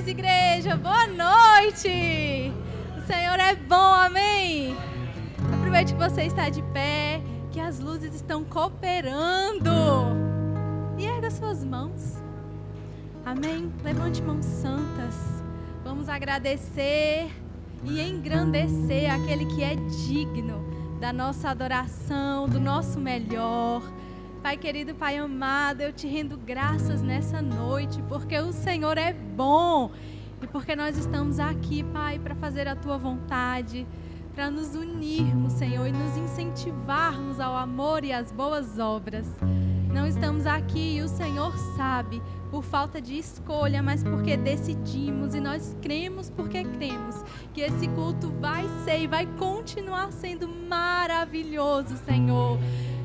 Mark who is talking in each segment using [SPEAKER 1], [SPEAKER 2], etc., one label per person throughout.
[SPEAKER 1] paz, igreja, boa noite! O Senhor é bom, amém? Aproveite que você está de pé, que as luzes estão cooperando. E erga suas mãos, amém? Levante mãos santas. Vamos agradecer e engrandecer aquele que é digno da nossa adoração, do nosso melhor. Pai querido, Pai amado, eu te rendo graças nessa noite, porque o Senhor é bom e porque nós estamos aqui, Pai, para fazer a Tua vontade, para nos unirmos, Senhor, e nos incentivarmos ao amor e às boas obras. Não estamos aqui, e o Senhor sabe, por falta de escolha, mas porque decidimos e nós cremos porque cremos que esse culto vai ser e vai continuar sendo maravilhoso, Senhor.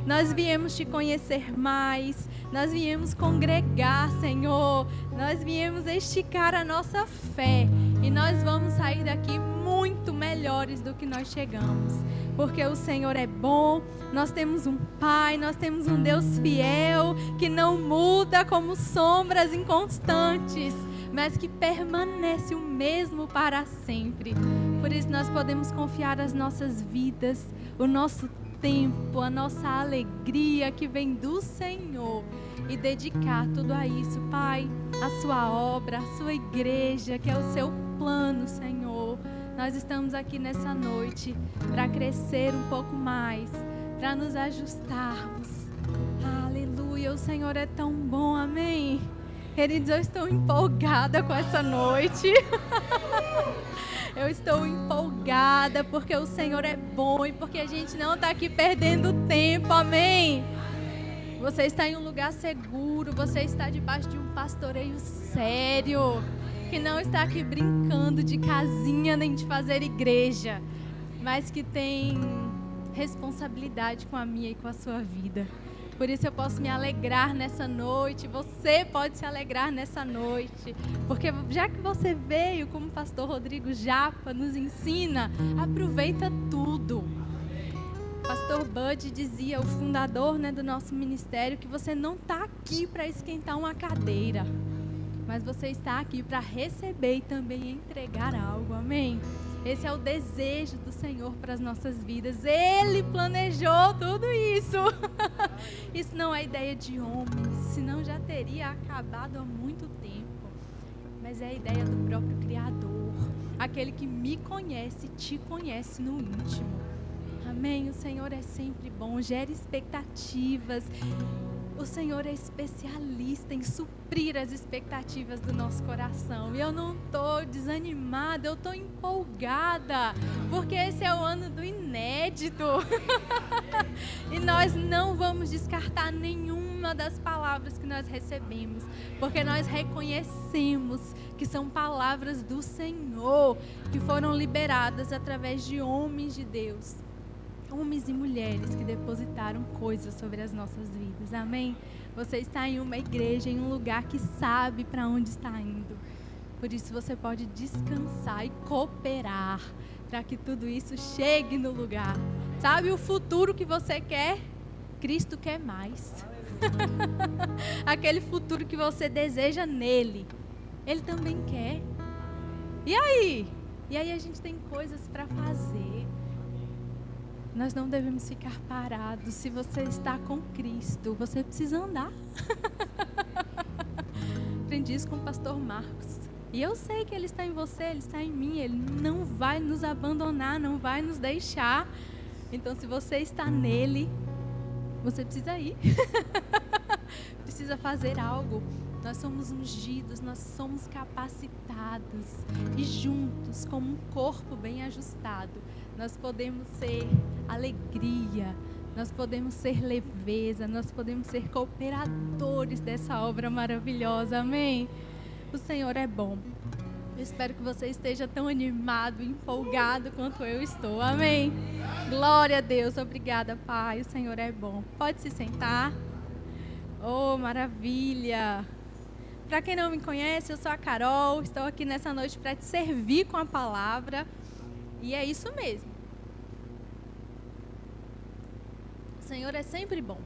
[SPEAKER 1] Nós viemos te conhecer mais, nós viemos congregar, Senhor, nós viemos esticar a nossa fé e nós vamos sair daqui muito melhores do que nós chegamos, porque o Senhor é bom, nós temos um Pai, nós temos um Deus fiel, que não muda como sombras inconstantes, mas que permanece o mesmo para sempre. Por isso nós podemos confiar as nossas vidas, o nosso tempo, a nossa alegria que vem do Senhor e dedicar tudo a isso, Pai, a sua obra, a sua igreja, que é o seu plano, Senhor. Nós estamos aqui nessa noite para crescer um pouco mais, para nos ajustarmos. Aleluia, o Senhor é tão bom, amém? Queridos, eu estou empolgada com essa noite. Eu estou empolgada porque o Senhor é bom e porque a gente não está aqui perdendo tempo, amém? Você está em um lugar seguro, você está debaixo de um pastoreio sério, que não está aqui brincando de casinha nem de fazer igreja, mas que tem responsabilidade com a minha e com a sua vida. Por isso eu posso me alegrar nessa noite, você pode se alegrar nessa noite, porque já que você veio, como o pastor Rodrigo Japa nos ensina, aproveita tudo. O pastor Bud dizia, o fundador, do nosso ministério, que você não está aqui para esquentar uma cadeira, mas você está aqui para receber e também entregar algo, amém? Esse é o desejo do Senhor para as nossas vidas. Ele planejou tudo isso. Isso não é ideia de homens, senão já teria acabado há muito tempo. Mas é a ideia do próprio Criador. Aquele que me conhece, te conhece no íntimo. Amém? O Senhor é sempre bom, gera expectativas. O Senhor é especialista em suprir as expectativas do nosso coração. E eu não estou desanimada, eu estou empolgada, porque esse é o ano do inédito. E nós não vamos descartar nenhuma das palavras que nós recebemos, porque nós reconhecemos que são palavras do Senhor, que foram liberadas através de homens de Deus. Homens e mulheres que depositaram coisas sobre as nossas vidas, amém? Você está em uma igreja, em um lugar que sabe para onde está indo. Por isso você pode descansar e cooperar para que tudo isso chegue no lugar. Sabe o futuro que você quer? Cristo quer mais. Aquele futuro que você deseja nele, Ele também quer. E aí? E aí a gente tem coisas para fazer. Nós não devemos ficar parados. Se você está com Cristo, você precisa andar. Aprendi isso com o pastor Marcos. E eu sei que Ele está em você, Ele está em mim. Ele não vai nos abandonar, não vai nos deixar. Então, se você está nele, você precisa ir. Precisa fazer algo. Nós somos ungidos, nós somos capacitados. E juntos, como um corpo bem ajustado, nós podemos ser alegria, nós podemos ser leveza, nós podemos ser cooperadores dessa obra maravilhosa, amém? O Senhor é bom. Eu espero que você esteja tão animado, empolgado quanto eu estou, amém? Glória a Deus, obrigada, Pai, o Senhor é bom. Pode se sentar. Oh, maravilha! Para quem não me conhece, eu sou a Carol, estou aqui nessa noite para te servir com a palavra. E é isso mesmo. O Senhor é sempre bom.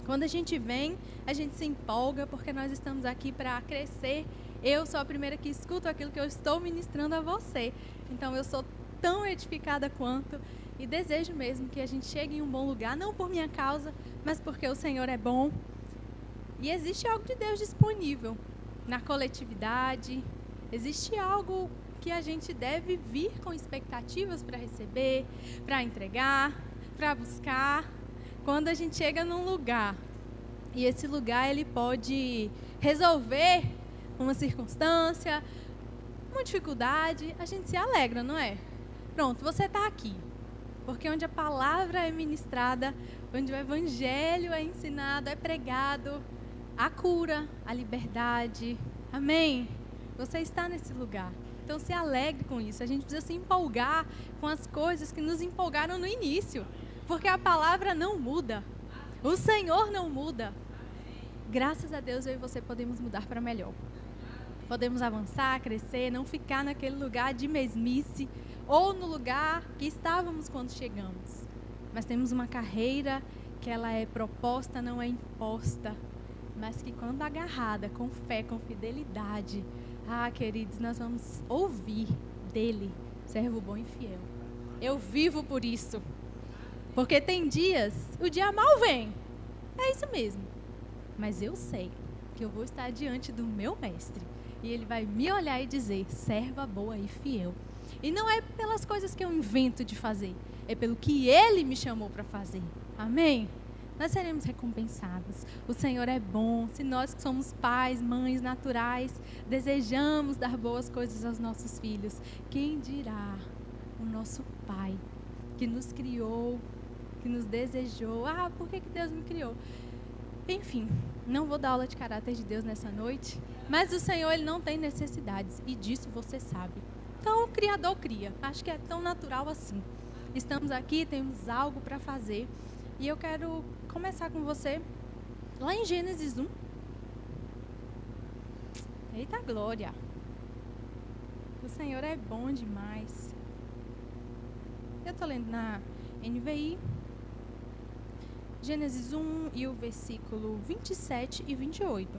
[SPEAKER 1] Quando a gente vem, a gente se empolga porque nós estamos aqui para crescer Eu sou a primeira que escuto aquilo que eu estou ministrando a você. Então eu sou tão edificada quanto e desejo mesmo que a gente chegue em um bom lugar, não por minha causa, mas porque o Senhor é bom. E existe algo de Deus disponível na coletividade, existe algo que a gente deve vir com expectativas para receber, para entregar, para buscar. Quando a gente chega num lugar, e esse lugar ele pode resolver uma circunstância, uma dificuldade, a gente se alegra, não é? Pronto, você está aqui. Porque onde a palavra é ministrada, onde o evangelho é ensinado, é pregado, a cura, a liberdade. Amém? Você está nesse lugar. Então se alegre com isso. A gente precisa se empolgar com as coisas que nos empolgaram no início. Porque a palavra não muda. O Senhor não muda. Graças a Deus eu e você podemos mudar para melhor. Podemos avançar, crescer, não ficar naquele lugar de mesmice ou no lugar que estávamos quando chegamos. Mas temos uma carreira que ela é proposta, não é imposta. Mas que quando agarrada, com fé, com fidelidade, queridos, nós vamos ouvir dele, servo bom e fiel. Eu vivo por isso. Porque tem dias, o dia mal vem. É isso mesmo. Mas eu sei que eu vou estar diante do meu mestre. E ele vai me olhar e dizer, serva boa e fiel. E não é pelas coisas que eu invento de fazer. É pelo que ele me chamou para fazer. Amém? Nós seremos recompensados. O Senhor é bom. Se nós que somos pais, mães naturais, desejamos dar boas coisas aos nossos filhos, quem dirá o nosso Pai, que nos criou, que nos desejou. Por que Deus me criou? Enfim, não vou dar aula de caráter de Deus nessa noite, mas o Senhor ele não tem necessidades, e disso você sabe. Então o Criador cria. Acho que é tão natural assim. Estamos aqui, temos algo para fazer. E eu quero começar com você lá em Gênesis 1. Eita glória! O Senhor é bom demais. Eu estou lendo na NVI. Gênesis 1 e o versículo 27 e 28.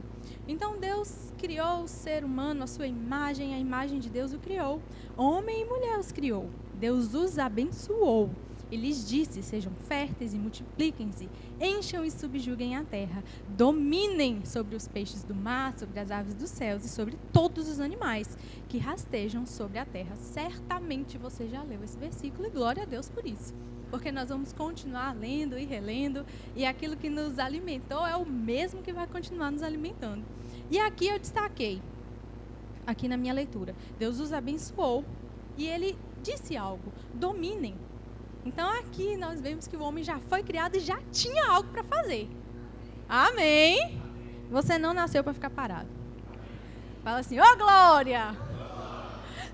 [SPEAKER 1] Então Deus criou o ser humano à sua imagem, a imagem de Deus o criou. Homem e mulher os criou. Deus os abençoou. E lhes disse, sejam férteis e multipliquem-se, encham e subjuguem a terra, dominem sobre os peixes do mar, sobre as aves dos céus e sobre todos os animais que rastejam sobre a terra. Certamente você já leu esse versículo e glória a Deus por isso. Porque nós vamos continuar lendo e relendo, e aquilo que nos alimentou é o mesmo que vai continuar nos alimentando. E aqui eu destaquei, aqui na minha leitura, Deus os abençoou e ele disse algo, dominem. Então aqui nós vemos que o homem já foi criado e já tinha algo para fazer. Amém? Você não nasceu para ficar parado. Fala assim, glória!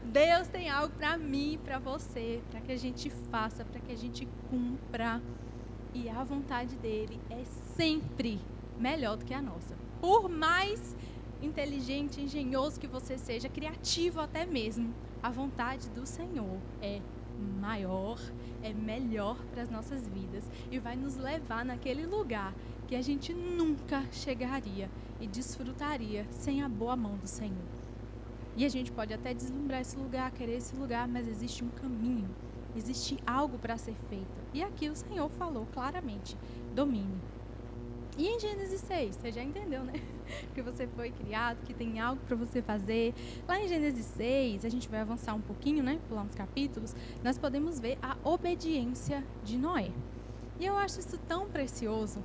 [SPEAKER 1] Deus tem algo para mim e para você, para que a gente faça, para que a gente cumpra. E a vontade dele é sempre melhor do que a nossa. Por mais inteligente, engenhoso que você seja, criativo até mesmo, a vontade do Senhor é maior, é melhor para as nossas vidas e vai nos levar naquele lugar que a gente nunca chegaria e desfrutaria sem a boa mão do Senhor. E a gente pode até deslumbrar esse lugar, querer esse lugar, mas existe um caminho, existe algo para ser feito. E aqui o Senhor falou claramente, domine. E em Gênesis 6, você já entendeu, né? Que você foi criado, que tem algo para você fazer. Lá em Gênesis 6, a gente vai avançar um pouquinho, né? Pular uns capítulos, nós podemos ver a obediência de Noé. E eu acho isso tão precioso.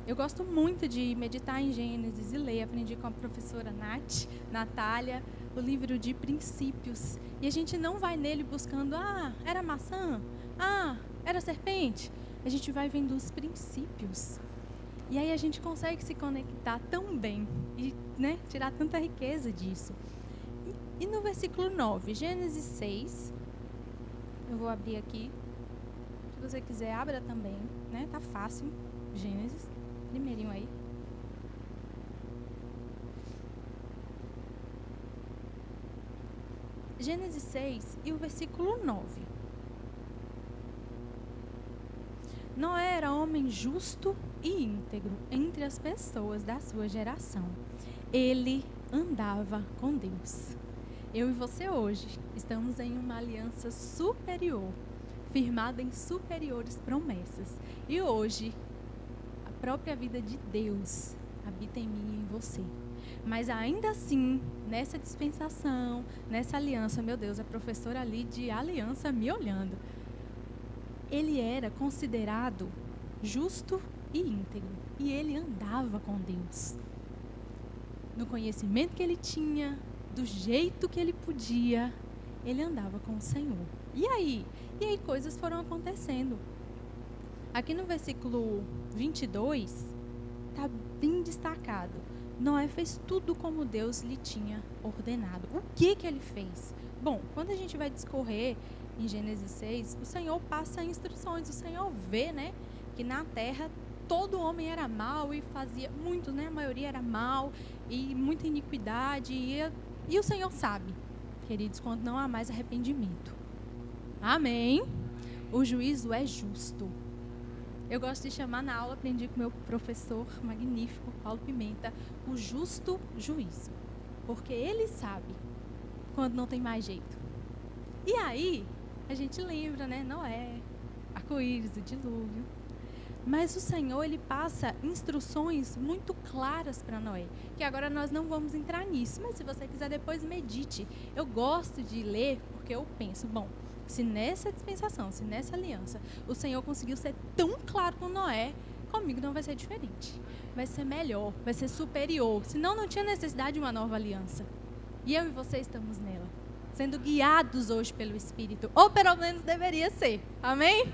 [SPEAKER 1] Eu gosto muito de meditar em Gênesis e ler. Aprendi com a professora Natália, o livro de princípios. E a gente não vai nele buscando, era maçã, era serpente. A gente vai vendo os princípios. E aí a gente consegue se conectar tão bem e tirar tanta riqueza disso. E no versículo 9, Gênesis 6, eu vou abrir aqui. Se você quiser, abra também, né? Tá fácil, Gênesis, primeirinho aí. Gênesis 6 e o versículo 9. Noé era homem justo e íntegro entre as pessoas da sua geração. Ele andava com Deus. Eu e você hoje estamos em uma aliança superior, firmada em superiores promessas. E hoje, a própria vida de Deus habita em mim e em você. Mas ainda assim, nessa dispensação, nessa aliança, meu Deus, a professora ali de aliança me olhando. Ele era considerado justo e íntegro. E ele andava com Deus. No conhecimento que ele tinha, do jeito que ele podia, ele andava com o Senhor. E aí coisas foram acontecendo. Aqui no versículo 22, está bem destacado. Noé fez tudo como Deus lhe tinha ordenado. O que ele fez? Bom, quando a gente vai discorrer em Gênesis 6, o Senhor passa instruções. O Senhor vê, né, que na terra todo homem era mau e fazia muito, né, a maioria era mau e muita iniquidade. E o Senhor sabe, queridos, quando não há mais arrependimento. Amém? O juízo é justo. Eu gosto de chamar na aula, aprendi com meu professor magnífico, Paulo Pimenta, o justo juízo. Porque ele sabe quando não tem mais jeito. E aí, a gente lembra, né? Noé, arco-íris, o dilúvio. Mas o Senhor, ele passa instruções muito claras para Noé. Que agora nós não vamos entrar nisso. Mas se você quiser, depois medite. Eu gosto de ler porque eu penso, bom, se nessa dispensação, se nessa aliança, o Senhor conseguiu ser tão claro com Noé, comigo não vai ser diferente. Vai ser melhor, vai ser superior. Senão não tinha necessidade de uma nova aliança. E eu e você estamos nela. Sendo guiados hoje pelo Espírito. Ou pelo menos deveria ser. Amém?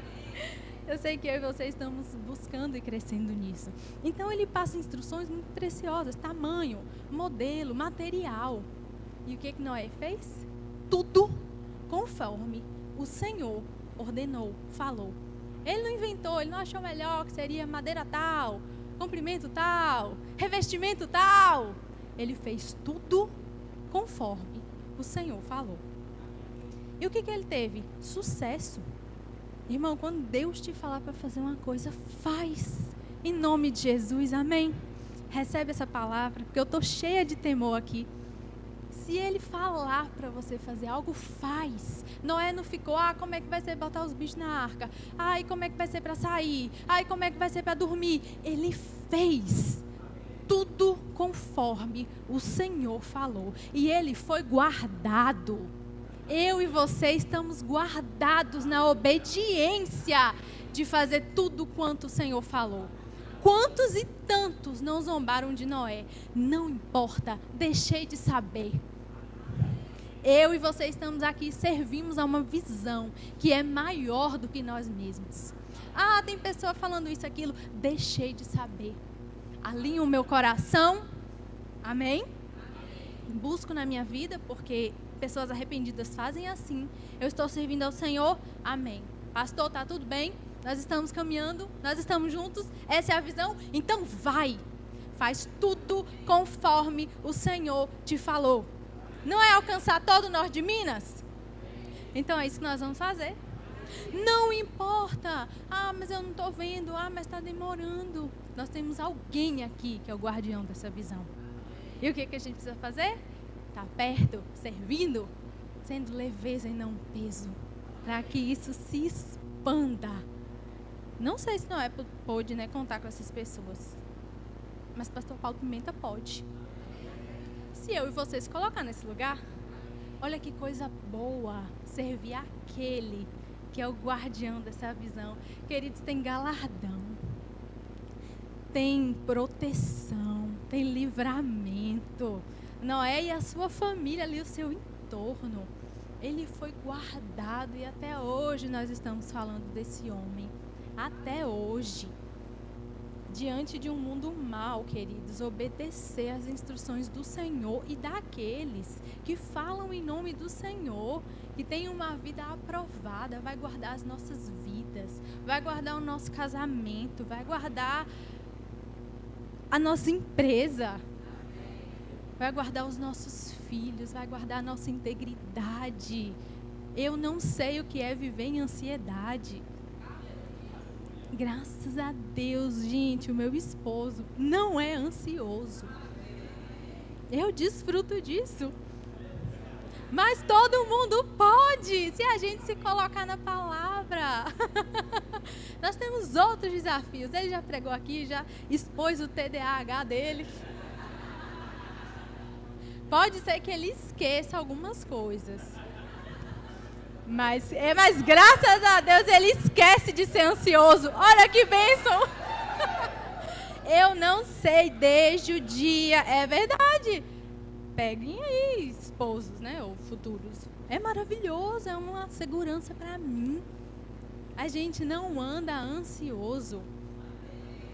[SPEAKER 1] Eu sei que eu e você estamos buscando e crescendo nisso. Então ele passa instruções muito preciosas. Tamanho, modelo, material. E o que Noé fez? Tudo conforme o Senhor ordenou, falou. Ele não inventou, ele não achou melhor que seria madeira tal, comprimento tal, revestimento tal. Ele fez tudo conforme o Senhor falou. E o que ele teve? Sucesso. Irmão, quando Deus te falar para fazer uma coisa, faz. Em nome de Jesus, amém? Recebe essa palavra, porque eu estou cheia de temor aqui. Se ele falar para você fazer algo, faz. Noé não ficou, como é que vai ser botar os bichos na arca? E como é que vai ser para sair? E como é que vai ser para dormir? Ele fez tudo conforme o Senhor falou. E ele foi guardado. Eu e você estamos guardados na obediência de fazer tudo quanto o Senhor falou. Quantos e tantos não zombaram de Noé? Não importa, deixei de saber. Eu e você estamos aqui, servimos a uma visão que é maior do que nós mesmos. Tem pessoa falando isso, aquilo. Deixei de saber. Alinho o meu coração. Amém? Busco na minha vida, porque pessoas arrependidas fazem assim. Eu estou servindo ao Senhor. Amém. Pastor, tá tudo bem? Nós estamos caminhando, nós estamos juntos. Essa é a visão? Então vai. Faz tudo conforme o Senhor te falou. Não é alcançar todo o norte de Minas? Então é isso que nós vamos fazer. Não importa. Mas eu não estou vendo. Mas está demorando. Nós temos alguém aqui que é o guardião dessa visão. E o que a gente precisa fazer? Estar perto, servindo, sendo leveza e não peso. Para que isso se expanda. Não sei se Noé pôde, contar com essas pessoas. Mas pastor Paulo Pimenta pode. Se eu e você se colocar nesse lugar, olha que coisa boa servir aquele que é o guardião dessa visão. Queridos, tem galardão, tem proteção, tem livramento. Noé e a sua família ali, o seu entorno, ele foi guardado e até hoje nós estamos falando desse homem. Até hoje. Diante de um mundo mau, queridos, obedecer às instruções do Senhor e daqueles que falam em nome do Senhor, que tem uma vida aprovada, vai guardar as nossas vidas, vai guardar o nosso casamento, vai guardar a nossa empresa, vai guardar os nossos filhos, vai guardar a nossa integridade. Eu não sei o que é viver em ansiedade. Graças a Deus, gente, o meu esposo não é ansioso. Eu desfruto disso. Mas todo mundo pode, se a gente se colocar na palavra. Nós temos outros desafios. Ele já pregou aqui, já expôs o TDAH dele. Pode ser que ele esqueça algumas coisas. Mas graças a Deus ele esquece de ser ansioso. Olha que bênção! Eu não sei desde o dia, é verdade. Peguem aí, esposos, né, ou futuros. É maravilhoso, é uma segurança para mim. A gente não anda ansioso.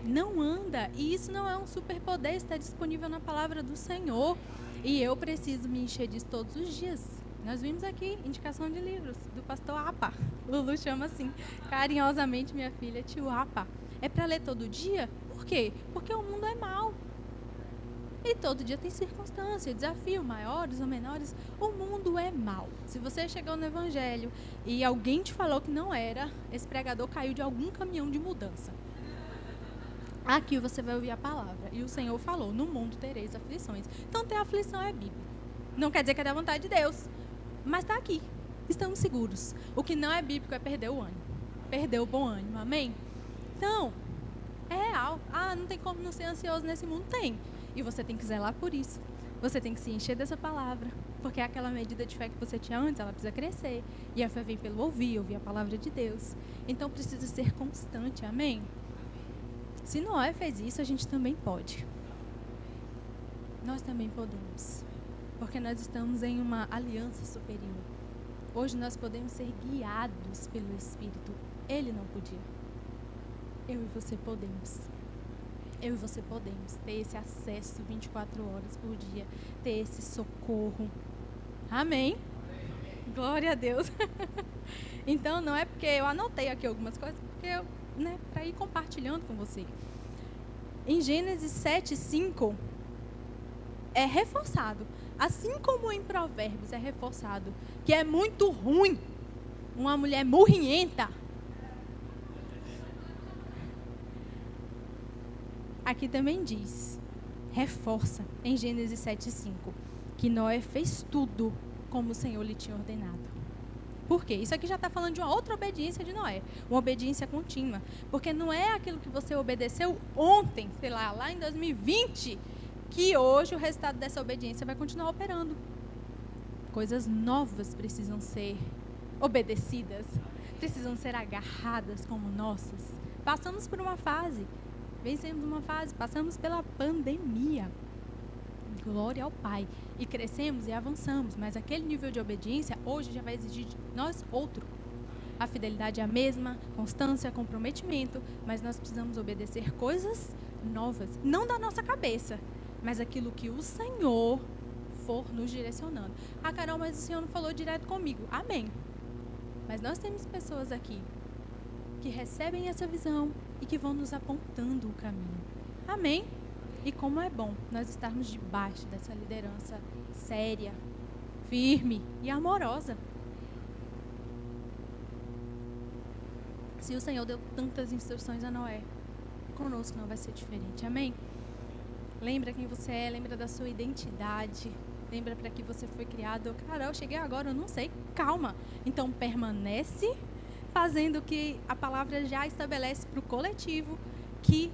[SPEAKER 1] Não anda. E isso não é um superpoder, está disponível na palavra do Senhor. E eu preciso me encher disso todos os dias. Nós vimos aqui, indicação de livros, do pastor Apa. Lulu chama assim, carinhosamente minha filha, tio Apa. É para ler todo dia? Por quê? Porque o mundo é mau. E todo dia tem circunstância, desafio, maiores ou menores. O mundo é mau. Se você chegou no evangelho e alguém te falou que não era, esse pregador caiu de algum caminhão de mudança. Aqui você vai ouvir a palavra. E o Senhor falou, no mundo tereis aflições. Então ter aflição é bíblico. Não quer dizer que é da vontade de Deus. Mas está aqui. Estamos seguros. O que não é bíblico é perder o ânimo. Perder o bom ânimo. Amém? Então, é real. Não tem como não ser ansioso nesse mundo? Tem. E você tem que zelar por isso. Você tem que se encher dessa palavra. Porque aquela medida de fé que você tinha antes, ela precisa crescer. E a fé vem pelo ouvir a palavra de Deus. Então precisa ser constante. Amém? Se Noé fez isso, a gente também pode. Nós também podemos. Porque nós estamos em uma aliança superior. Hoje nós podemos ser guiados pelo Espírito. Ele não podia. Eu e você podemos. Eu e você podemos ter esse acesso 24 horas por dia. Ter esse socorro. Amém? Glória a Deus. Então não é porque eu anotei aqui algumas coisas, porque eu, para ir compartilhando com você. Em Gênesis 7:5 é reforçado, assim como em Provérbios é reforçado, que é muito ruim uma mulher murrienta. Aqui também diz, reforça em Gênesis 7:5, que Noé fez tudo como o Senhor lhe tinha ordenado. Por quê? Isso aqui já está falando de uma outra obediência de Noé, uma obediência contínua. Porque não é aquilo que você obedeceu ontem, sei lá em 2020, que hoje o resultado dessa obediência vai continuar operando. Coisas novas precisam ser obedecidas, precisam ser agarradas como nossas. Passamos por uma fase, vencemos uma fase, passamos pela pandemia. Glória ao Pai. E crescemos e avançamos, mas aquele nível de obediência hoje já vai exigir de nós outro. A fidelidade é a mesma, constância, comprometimento, mas nós precisamos obedecer coisas novas, não da nossa cabeça, mas aquilo que o Senhor for nos direcionando. Carol, mas o Senhor não falou direto comigo. Amém. Mas nós temos pessoas aqui que recebem essa visão e que vão nos apontando o caminho. Amém? E como é bom nós estarmos debaixo dessa liderança séria, firme e amorosa. Se o Senhor deu tantas instruções a Noé, conosco não vai ser diferente. Amém? Lembra quem você é, lembra da sua identidade, lembra para que você foi criado. Cara, eu cheguei agora, eu não sei. Calma. Então permanece fazendo o que a palavra já estabelece para o coletivo, que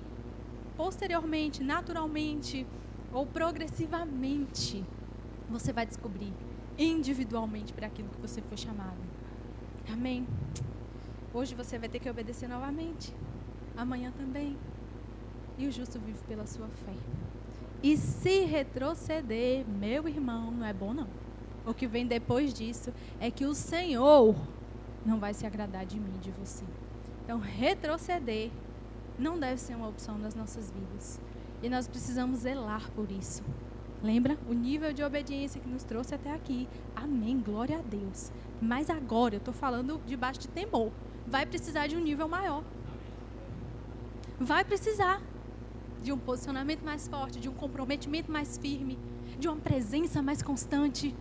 [SPEAKER 1] posteriormente, naturalmente ou progressivamente, você vai descobrir individualmente para aquilo que você foi chamado. Amém? Hoje você vai ter que obedecer novamente. Amanhã também. E o justo vive pela sua fé. E se retroceder, meu irmão, não é bom não. O que vem depois disso é que o Senhor não vai se agradar de mim, de você. Então, retroceder não deve ser uma opção nas nossas vidas. E nós precisamos zelar por isso. Lembra? O nível de obediência que nos trouxe até aqui. Amém, glória a Deus. Mas agora, eu estou falando debaixo de temor. Vai precisar de um nível maior. Vai precisar de um posicionamento mais forte, de um comprometimento mais firme, de uma presença mais constante.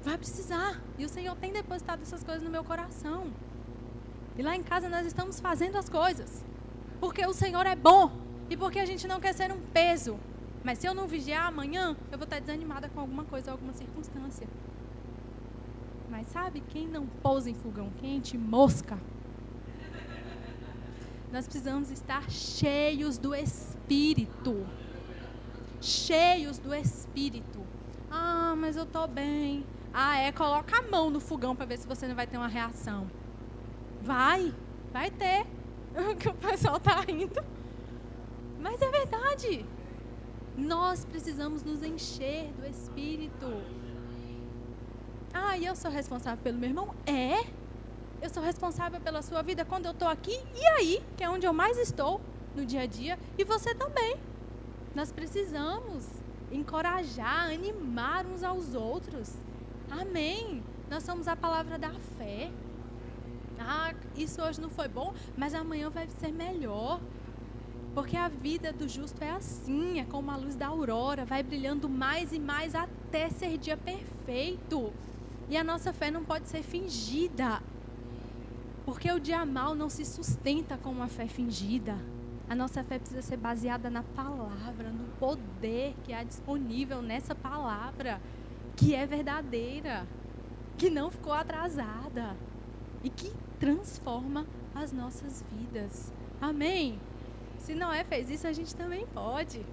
[SPEAKER 1] Vai precisar. E o Senhor tem depositado essas coisas no meu coração. E lá em casa nós estamos fazendo as coisas. Porque o Senhor é bom. E porque a gente não quer ser um peso Mas se eu não vigiar amanhã, eu vou estar desanimada com alguma coisa, alguma circunstância. Mas sabe quem não pousa em fogão quente? Mosca. Nós precisamos estar cheios do Espírito. Cheios do Espírito. Ah, mas eu estou bem. Coloca a mão no fogão para ver se você não vai ter uma reação. Vai ter. Que o pessoal está rindo. Mas é verdade. Nós precisamos nos encher do Espírito. E eu sou responsável pelo meu irmão? Eu sou responsável pela sua vida quando eu estou aqui e aí, que é onde eu mais estou no dia a dia. E você também. Nós precisamos encorajar, animar uns aos outros. Amém. Nós somos a palavra da fé. Isso hoje não foi bom, mas amanhã vai ser melhor. Porque a vida do justo é assim, é como a luz da aurora, vai brilhando mais e mais até ser dia perfeito. E a nossa fé não pode ser fingida. Porque o dia mau não se sustenta com uma fé fingida. A nossa fé precisa ser baseada na palavra, no poder que há disponível nessa palavra, que é verdadeira, que não ficou atrasada e que transforma as nossas vidas. Amém? Se Noé fez isso, a gente também pode.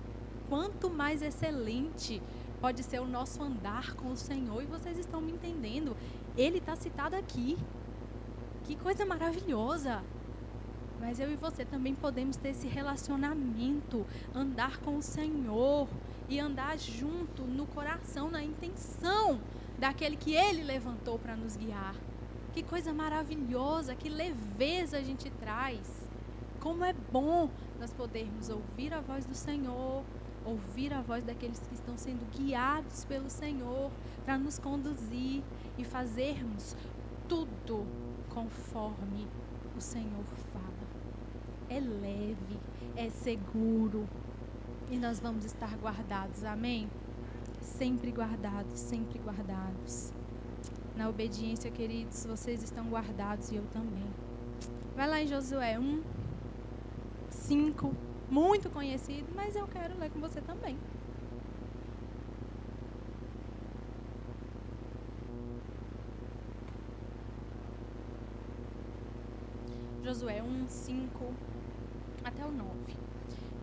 [SPEAKER 1] Quanto mais excelente pode ser o nosso andar com o Senhor. E vocês estão me entendendo. Ele está citado aqui. Que coisa maravilhosa. Mas eu e você também podemos ter esse relacionamento. Andar com o Senhor. E andar junto no coração, na intenção daquele que Ele levantou para nos guiar. Que coisa maravilhosa. Que leveza a gente traz. Como é bom nós podermos ouvir a voz do Senhor, ouvir a voz daqueles que estão sendo guiados pelo Senhor, para nos conduzir e fazermos tudo conforme o Senhor fala. É leve, é seguro e nós vamos estar guardados, amém? Sempre guardados, sempre guardados. Na obediência, queridos, vocês estão guardados e eu também. Vai lá em Josué 1:5, muito conhecido, mas eu quero ler com você também. Josué 1:5 até o 9.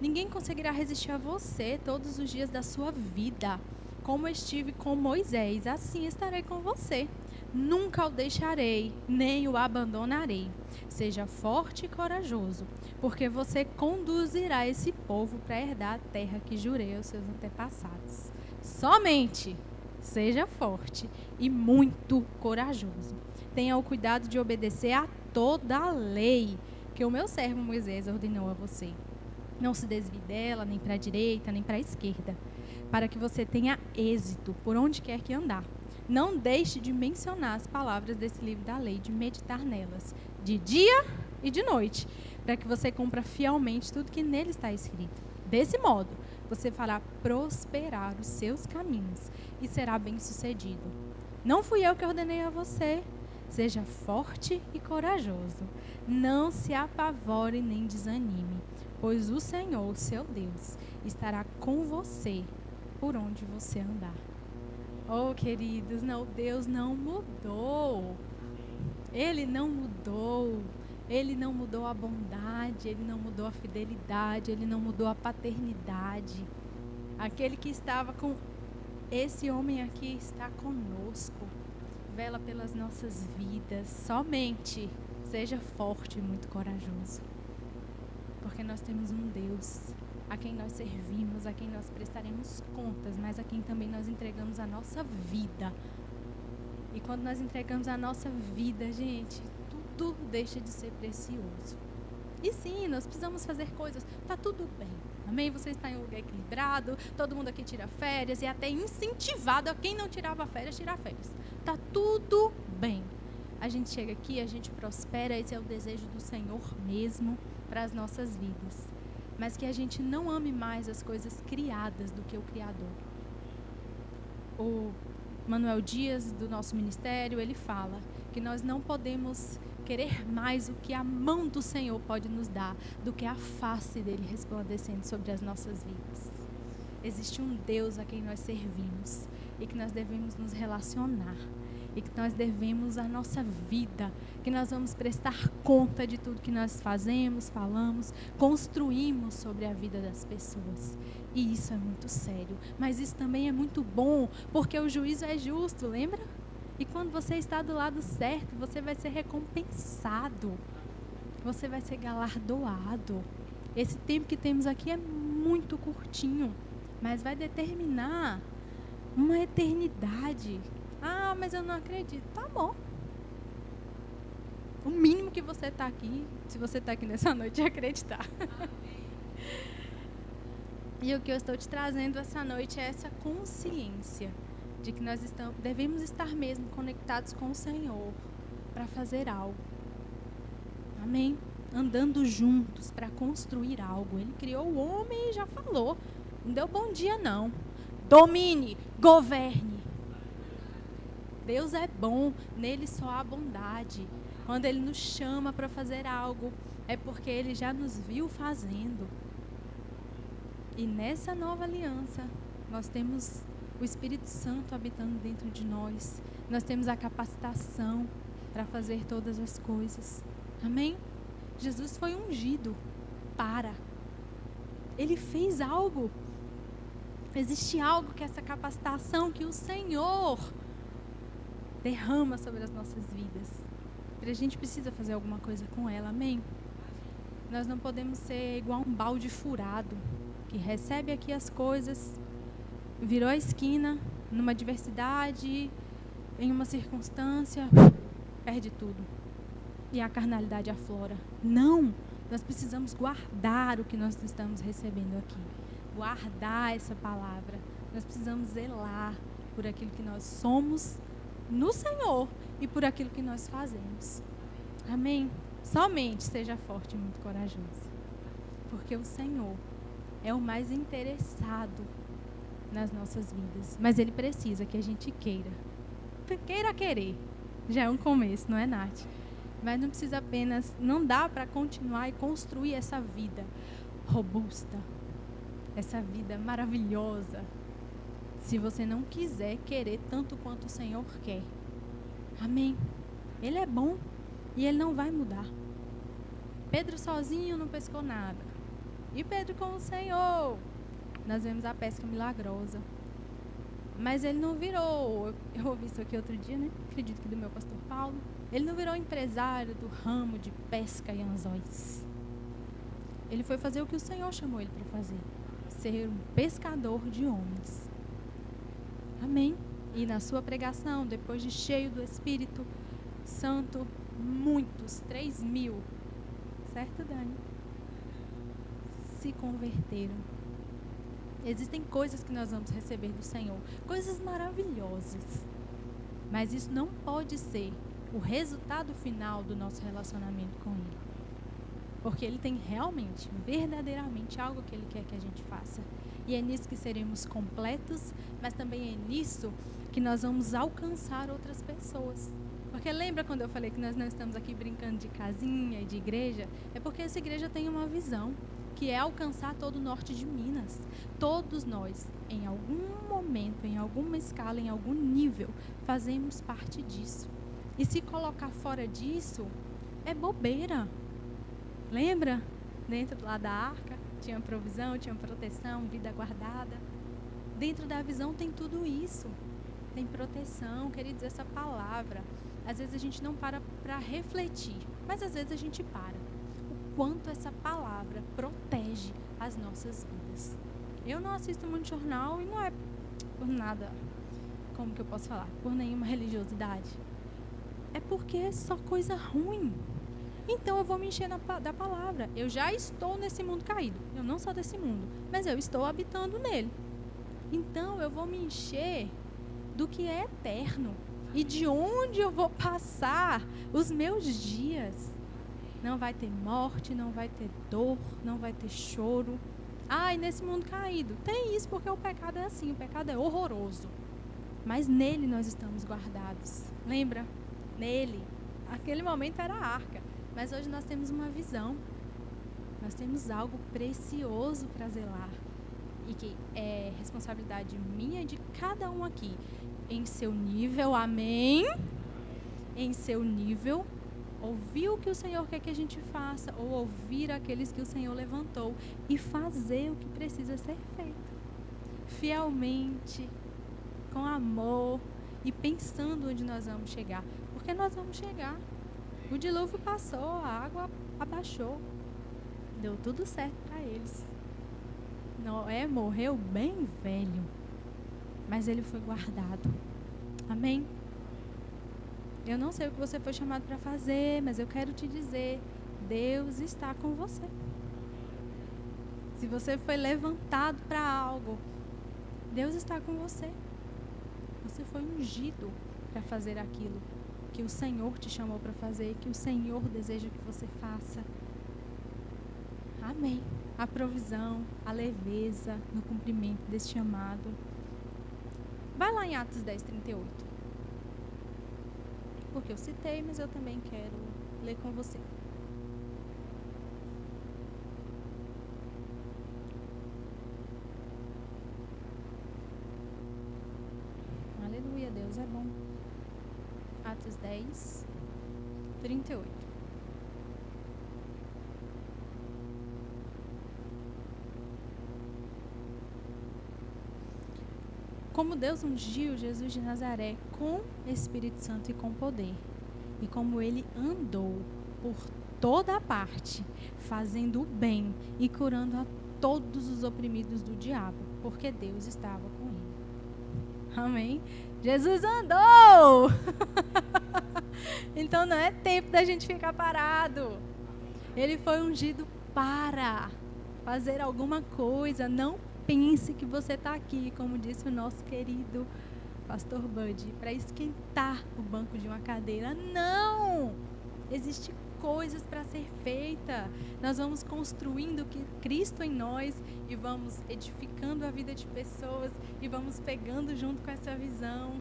[SPEAKER 1] Ninguém conseguirá resistir a você todos os dias da sua vida. Como estive com Moisés, assim estarei com você. Nunca o deixarei, nem o abandonarei. Seja forte e corajoso, porque você conduzirá esse povo para herdar a terra que jurei aos seus antepassados. Somente seja forte e muito corajoso. Tenha o cuidado de obedecer a toda a lei que o meu servo Moisés ordenou a você. Não se desvie dela, nem para a direita, nem para a esquerda, para que você tenha êxito por onde quer que andar. Não deixe de mencionar as palavras desse livro da lei, de meditar nelas, de dia e de noite, para que você cumpra fielmente tudo que nele está escrito. Desse modo, você fará prosperar os seus caminhos e será bem-sucedido. Não fui eu que ordenei a você. Seja forte e corajoso. Não se apavore nem desanime, pois o Senhor, seu Deus, estará com você por onde você andar. Oh, queridos, não, Deus não mudou. Ele não mudou. Ele não mudou a bondade, Ele não mudou a fidelidade, Ele não mudou a paternidade. Aquele que estava com esse homem aqui está conosco. Vela pelas nossas vidas. Somente seja forte e muito corajoso. Porque nós temos um Deus a quem nós servimos, a quem nós prestaremos contas, mas a quem também nós entregamos a nossa vida. E quando nós entregamos a nossa vida, gente, tudo deixa de ser precioso. E sim, nós precisamos fazer coisas, tá tudo bem. Amém? Você está em um lugar equilibrado, todo mundo aqui tira férias e até incentivado a quem não tirava férias, tirar férias. Tá tudo bem. A gente chega aqui, a gente prospera, esse é o desejo do Senhor mesmo para as nossas vidas. Mas que a gente não ame mais as coisas criadas do que o Criador. O Manuel Dias, do nosso ministério, ele fala que nós não podemos querer mais o que a mão do Senhor pode nos dar do que a face dele resplandecendo sobre as nossas vidas. existe um Deus a quem nós servimos e que nós devemos nos relacionar e que nós devemos a nossa vida, que nós vamos prestar conta de tudo que nós fazemos, falamos, construímos sobre a vida das pessoas. E isso é muito sério, mas isso também é muito bom, porque o juízo é justo, lembra? E quando você está do lado certo, você vai ser recompensado, você vai ser galardoado. Esse tempo que temos aqui é muito curtinho, mas vai determinar uma eternidade. Ah, mas eu não acredito. Tá bom. O mínimo que você está aqui, se você está aqui nessa noite, é acreditar. E o que eu estou te trazendo essa noite é essa consciência de que nós devemos estar mesmo conectados com o Senhor para fazer algo. Amém? Andando juntos para construir algo. Ele criou o homem e já falou. Não deu bom dia, não. Domine, governe. Deus é bom, nele só há bondade. Quando Ele nos chama para fazer algo, é porque Ele já nos viu fazendo. E nessa nova aliança, nós temos o Espírito Santo habitando dentro de nós. Nós temos a capacitação para fazer todas as coisas. Amém? Jesus foi ungido para. Ele fez algo. Existe algo que essa capacitação que o Senhor derrama sobre as nossas vidas. E a gente precisa fazer alguma coisa com ela, amém? Nós não podemos ser igual um balde furado, que recebe aqui as coisas, virou a esquina, numa adversidade, em uma circunstância, perde tudo. E a carnalidade aflora. Não! Nós precisamos guardar o que nós estamos recebendo aqui. Guardar essa palavra. Nós precisamos zelar por aquilo que nós somos no Senhor e por aquilo que nós fazemos. Amém? Somente seja forte e muito corajoso. Porque o Senhor é o mais interessado nas nossas vidas. Mas Ele precisa que a gente queira. Queira querer. Já é um começo, não é, Nath? Mas não precisa apenas, não dá para continuar e construir essa vida robusta, essa vida maravilhosa, se você não quiser querer tanto quanto o Senhor quer. Amém? Ele é bom e Ele não vai mudar. Pedro sozinho não pescou nada. E Pedro com o Senhor. Nós vemos a pesca milagrosa. Mas ele não virou, eu ouvi isso aqui outro dia, né? Acredito que do meu pastor Paulo. Ele não virou empresário do ramo de pesca e anzóis. Ele foi fazer o que o Senhor chamou ele para fazer. Ser um pescador de homens. Amém? E na sua pregação, depois de cheio do Espírito Santo, muitos, 3.000, certo, Dani? Se converteram. Existem coisas que nós vamos receber do Senhor, coisas maravilhosas. Mas isso não pode ser o resultado final do nosso relacionamento com Ele. Porque Ele tem realmente, verdadeiramente algo que Ele quer que a gente faça. E é nisso que seremos completos, mas também é nisso que nós vamos alcançar outras pessoas. Porque lembra quando eu falei que nós não estamos aqui brincando de casinha e de igreja? É porque essa igreja tem uma visão, que é alcançar todo o norte de Minas. Todos nós, em algum momento, em alguma escala, em algum nível, fazemos parte disso. E se colocar fora disso, é bobeira. Lembra? Dentro lá da arca, tinha provisão, tinha proteção, vida guardada. Dentro da visão tem tudo isso. Tem proteção, queridos, essa palavra. Às vezes a gente não para refletir, mas às vezes a gente para. O quanto essa palavra protege as nossas vidas. Eu não assisto muito jornal e não é por nada, como que eu posso falar? Por nenhuma religiosidade. É porque é só coisa ruim. Então eu vou me encher da palavra. Eu já estou nesse mundo caído. Eu não sou desse mundo, mas eu estou habitando nele. Então eu vou me encher do que é eterno e de onde eu vou passar os meus dias. Não vai ter morte, não vai ter dor, não vai ter choro. E nesse mundo caído. Tem isso porque o pecado é assim, o pecado é horroroso. Mas nele nós estamos guardados. Lembra? Nele. Aquele momento era a arca. Mas hoje nós temos uma visão. Nós temos algo precioso para zelar. E que é responsabilidade minha e de cada um aqui, em seu nível, amém? Em seu nível, ouvir o que o Senhor quer que a gente faça, ou ouvir aqueles que o Senhor levantou e fazer o que precisa ser feito. Fielmente, com amor e pensando onde nós vamos chegar. Porque nós vamos chegar. O dilúvio passou, a água abaixou. Deu tudo certo para eles. Noé morreu bem velho, mas ele foi guardado. Amém? Eu não sei o que você foi chamado para fazer, mas eu quero te dizer, Deus está com você. Se você foi levantado para algo, Deus está com você. Você foi ungido para fazer aquilo que o Senhor te chamou para fazer, que o Senhor deseja que você faça. Amém. A provisão, a leveza no cumprimento desse chamado. Vai lá em Atos 10, 38. Porque eu citei, mas eu também quero ler com você. Aleluia, Deus é bom. Atos 10, 38. Como Deus ungiu Jesus de Nazaré com Espírito Santo e com poder, e como ele andou por toda a parte, fazendo o bem e curando a todos os oprimidos do diabo, porque Deus estava com ele. Amém? Jesus andou! Então não é tempo da gente ficar parado. Ele foi ungido para fazer alguma coisa. Não pense que você está aqui, como disse o nosso querido pastor Bud, para esquentar o banco de uma cadeira. Não! Existem coisas para ser feita. Nós vamos construindo Cristo em nós e vamos edificando a vida de pessoas e vamos pegando junto com essa visão.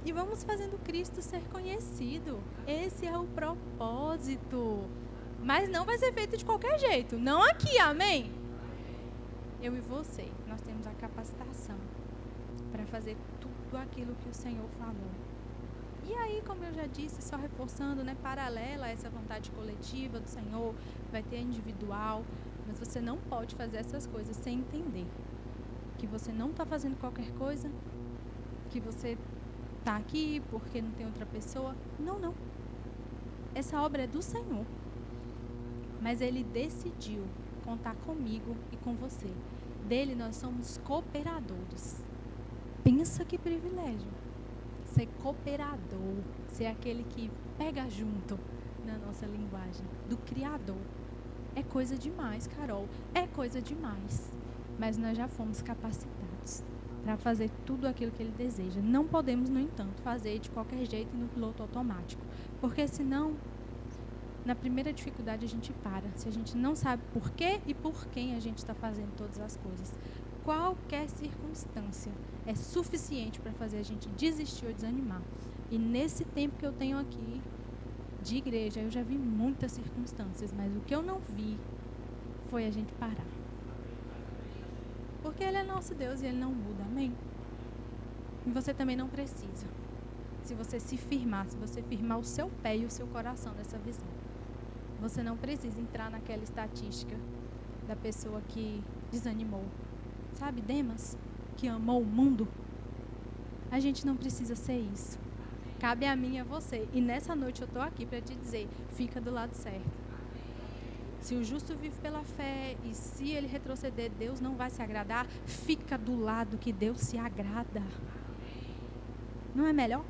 [SPEAKER 1] E vamos fazendo Cristo ser conhecido. Esse é o propósito. Mas não vai ser feito de qualquer jeito. Não aqui, amém? Eu e você, nós temos a capacitação para fazer tudo aquilo que o Senhor falou. E aí, como eu já disse, só reforçando, né, paralela a essa vontade coletiva do Senhor, vai ter a individual, mas você não pode fazer essas coisas sem entender que você não está fazendo qualquer coisa, que você está aqui porque não tem outra pessoa. Não, não. Essa obra é do Senhor. Mas Ele decidiu contar comigo e com você. Dele nós somos cooperadores. Pensa que privilégio. Ser cooperador, ser aquele que pega junto na nossa linguagem, do Criador. É coisa demais, Carol. É coisa demais. Mas nós já fomos capacitados para fazer tudo aquilo que Ele deseja. Não podemos, no entanto, fazer de qualquer jeito e no piloto automático. Porque senão, na primeira dificuldade a gente para. Se a gente não sabe por quê e por quem a gente está fazendo todas as coisas. Qualquer circunstância é suficiente para fazer a gente desistir ou desanimar. E nesse tempo que eu tenho aqui de igreja, eu já vi muitas circunstâncias, mas o que eu não vi foi a gente parar. Porque Ele é nosso Deus e Ele não muda, amém? E você também não precisa. Se você se firmar, se você firmar o seu pé e o seu coração nessa visão, você não precisa entrar naquela estatística da pessoa que desanimou. Sabe, Demas, que amou o mundo? A gente não precisa ser isso. Cabe a mim e a você. E nessa noite eu estou aqui para te dizer, fica do lado certo. Se o justo vive pela fé e se ele retroceder, Deus não vai se agradar, fica do lado que Deus se agrada. Não é melhor?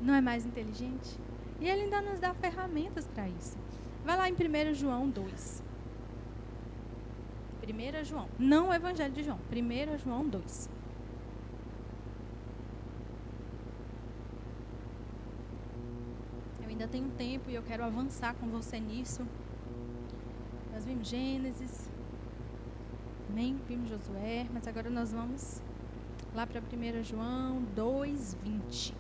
[SPEAKER 1] Não é mais inteligente? E Ele ainda nos dá ferramentas para isso. Vai lá em 1 João 2. 1 João, não o Evangelho de João, 1 João 2. Eu ainda tenho tempo e eu quero avançar com você nisso. Nós vimos Gênesis, amém? Vimos Josué, mas agora nós vamos lá para 1 João 2:20.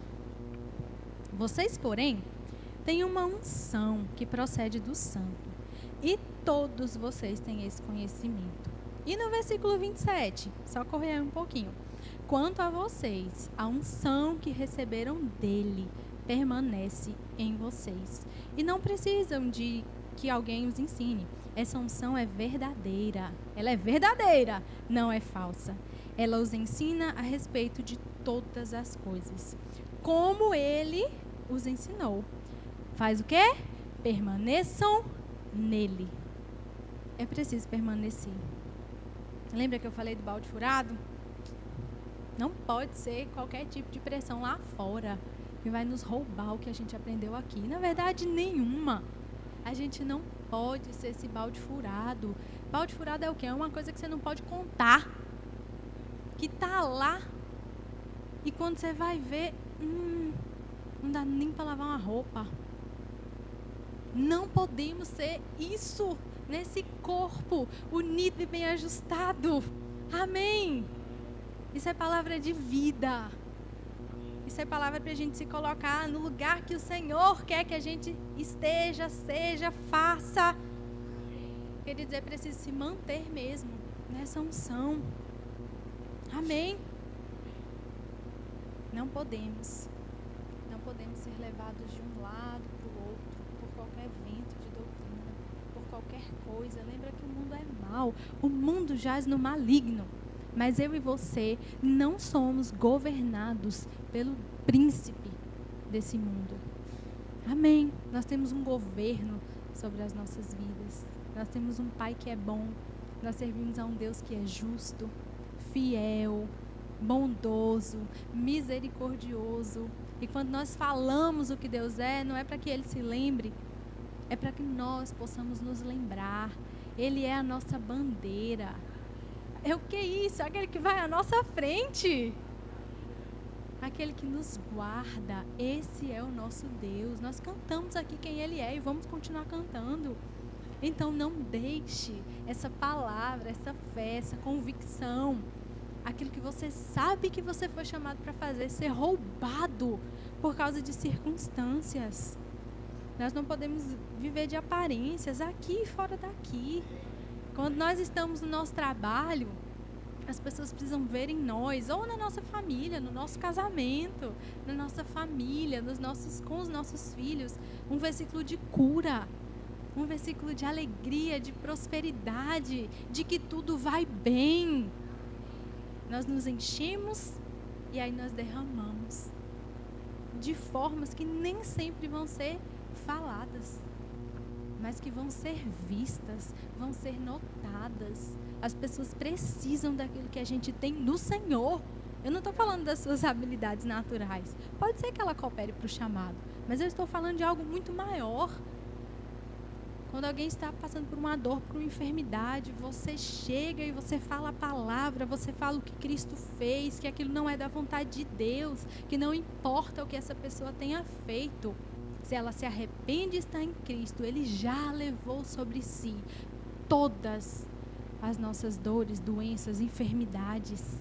[SPEAKER 1] Vocês, porém, têm uma unção que procede do Santo. E todos vocês têm esse conhecimento. E no versículo 27, só correr aí um pouquinho. Quanto a vocês, a unção que receberam dele permanece em vocês. E não precisam de que alguém os ensine. Essa unção é verdadeira. Ela é verdadeira, não é falsa. Ela os ensina a respeito de todas as coisas. Como ele os ensinou. Faz o quê? Permaneçam nele. É preciso permanecer. Lembra que eu falei do balde furado? Não pode ser qualquer tipo de pressão lá fora que vai nos roubar o que a gente aprendeu aqui. Na verdade, nenhuma. A gente não pode ser esse balde furado. Balde furado é o quê? É uma coisa que você não pode contar. Que tá lá. E quando você vai ver, não dá nem para lavar uma roupa. Não podemos ser isso nesse corpo unido e bem ajustado. Amém. Isso é palavra de vida. Isso é palavra para a gente se colocar no lugar que o Senhor quer que a gente esteja, seja, faça. Quer dizer, é preciso se manter mesmo nessa unção. Amém. Não podemos ser levados de um lado para o outro, por qualquer vento de doutrina, por qualquer coisa. Lembra que o mundo é mau, o mundo jaz no maligno. Mas eu e você não somos governados pelo príncipe desse mundo. Amém. Nós temos um governo sobre as nossas vidas. Nós temos um Pai que é bom. Nós servimos a um Deus que é justo, fiel, bondoso, misericordioso. E quando nós falamos o que Deus é, não é para que Ele se lembre, é para que nós possamos nos lembrar. Ele é a nossa bandeira. É o que é isso? Aquele que vai à nossa frente. Aquele que nos guarda. Esse é o nosso Deus. Nós cantamos aqui quem Ele é e vamos continuar cantando. Então não deixe essa palavra, essa fé, essa convicção, aquilo que você sabe que você foi chamado para fazer, ser roubado por causa de circunstâncias. Nós não podemos viver de aparências aqui e fora daqui. Quando nós estamos no nosso trabalho, as pessoas precisam ver em nós, ou na nossa família, no nosso casamento, na nossa família, com os nossos filhos, um versículo de cura, um versículo de alegria, de prosperidade, de que tudo vai bem. Nós nos enchemos e aí nós derramamos de formas que nem sempre vão ser faladas, mas que vão ser vistas, vão ser notadas. As pessoas precisam daquilo que a gente tem no Senhor. Eu não estou falando das suas habilidades naturais. Pode ser que ela coopere para o chamado, mas eu estou falando de algo muito maior. Quando alguém está passando por uma dor, por uma enfermidade, você chega e você fala a palavra, você fala o que Cristo fez, que aquilo não é da vontade de Deus, que não importa o que essa pessoa tenha feito. Se ela se arrepende e está em Cristo, Ele já levou sobre si todas as nossas dores, doenças, enfermidades.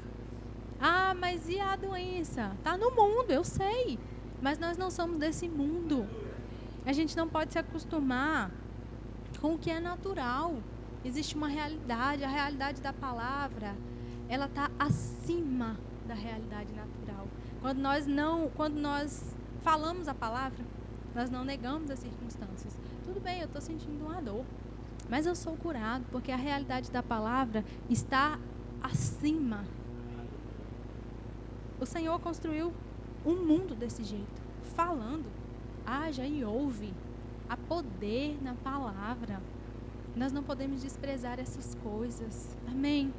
[SPEAKER 1] Ah, mas e a doença? Está no mundo, eu sei. Mas nós não somos desse mundo. A gente não pode se acostumar com o que é natural. Existe uma realidade, a realidade da palavra, ela está acima da realidade natural. Quando nós falamos a palavra, nós não negamos as circunstâncias. Tudo bem, eu estou sentindo uma dor, mas eu sou curado, porque a realidade da palavra está acima. O Senhor construiu um mundo desse jeito, falando, haja e ouve. Há poder na palavra. Nós não podemos desprezar essas coisas. Amém?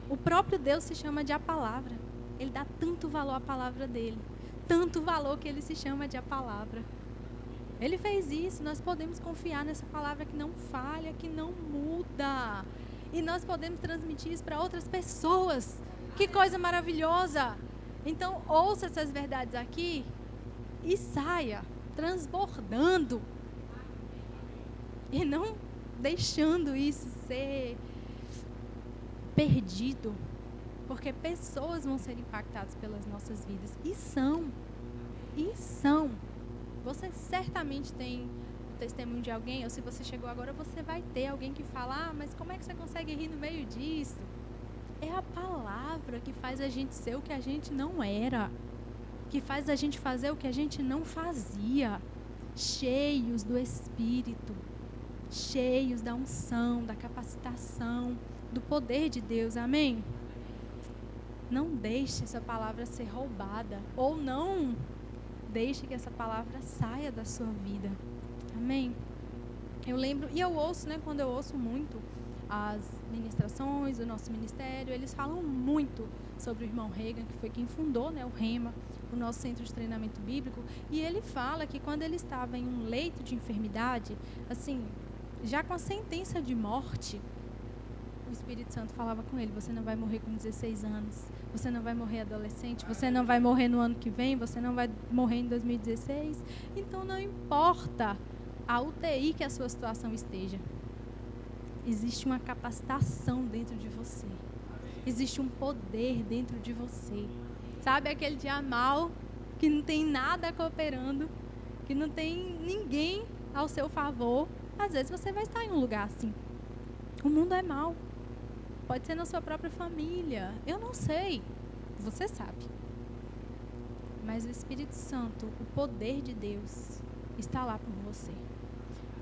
[SPEAKER 1] O próprio Deus se chama de a palavra. Ele dá tanto valor à palavra dele. Tanto valor que ele se chama de a palavra. Ele fez isso. Nós podemos confiar nessa palavra que não falha, que não muda. E nós podemos transmitir isso para outras pessoas. Que coisa maravilhosa! Então, ouça essas verdades aqui e saia transbordando. E não deixando isso ser perdido. Porque pessoas vão ser impactadas pelas nossas vidas. E são. Você certamente tem testemunho de alguém, ou se você chegou agora, você vai ter alguém que fala, mas como é que você consegue rir no meio disso? É a palavra que faz a gente ser o que a gente não era, que faz a gente fazer o que a gente não fazia, cheios do Espírito, cheios da unção, da capacitação, do poder de Deus, amém? Não deixe essa palavra ser roubada, ou não deixe que essa palavra saia da sua vida, amém? Eu lembro, e eu ouço, né, quando eu ouço muito as ministrações do nosso ministério, eles falam muito sobre o irmão Reagan, que foi quem fundou, né, o Rema, o nosso centro de treinamento bíblico, e ele fala que quando ele estava em um leito de enfermidade, assim, já com a sentença de morte, o Espírito Santo falava com ele, você não vai morrer com 16 anos, você não vai morrer adolescente, você não vai morrer no ano que vem, você não vai morrer em 2016, então não importa a UTI que a sua situação esteja, existe uma capacitação dentro de você, existe um poder dentro de você, sabe aquele dia mal, que não tem nada cooperando, que não tem ninguém ao seu favor, às vezes você vai estar em um lugar assim, o mundo é mau, pode ser na sua própria família, eu não sei, você sabe, mas o Espírito Santo, o poder de Deus, está lá por você,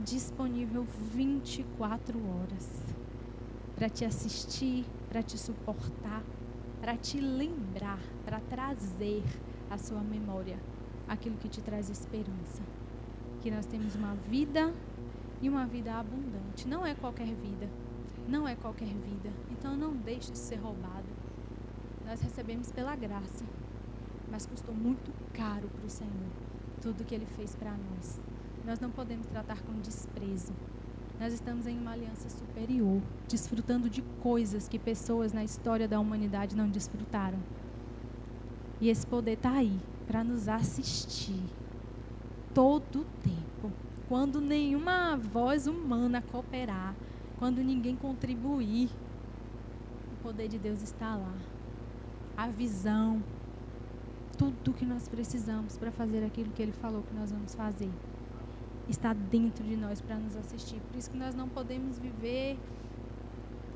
[SPEAKER 1] disponível 24 horas, para te assistir, para te suportar, para te lembrar, para trazer à sua memória aquilo que te traz esperança, que nós temos uma vida e uma vida abundante, não é qualquer vida, não é qualquer vida, então não deixe de ser roubado. Nós recebemos pela graça, mas custou muito caro para o Senhor tudo que Ele fez para nós. Nós não podemos tratar com desprezo. Nós estamos em uma aliança superior, desfrutando de coisas que pessoas na história da humanidade não desfrutaram. E esse poder está aí para nos assistir todo o tempo. Quando nenhuma voz humana cooperar, quando ninguém contribuir, o poder de Deus está lá. A visão, tudo que nós precisamos para fazer aquilo que Ele falou que nós vamos fazer, está dentro de nós para nos assistir. Por isso que nós não podemos viver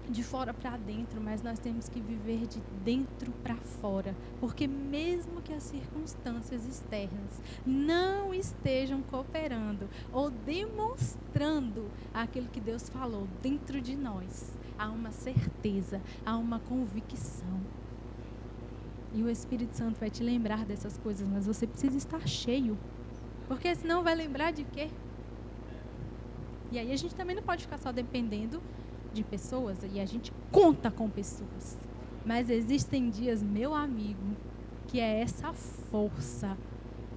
[SPEAKER 1] de fora para dentro, mas nós temos que viver de dentro para fora, porque mesmo que as circunstâncias externas não estejam cooperando ou demonstrando aquilo que Deus falou dentro de nós, há uma certeza, há uma convicção. E o Espírito Santo vai te lembrar dessas coisas, mas você precisa estar cheio, porque senão vai lembrar de quê? E aí a gente também não pode ficar só dependendo de pessoas, e a gente conta com pessoas, mas existem dias, meu amigo, que é essa força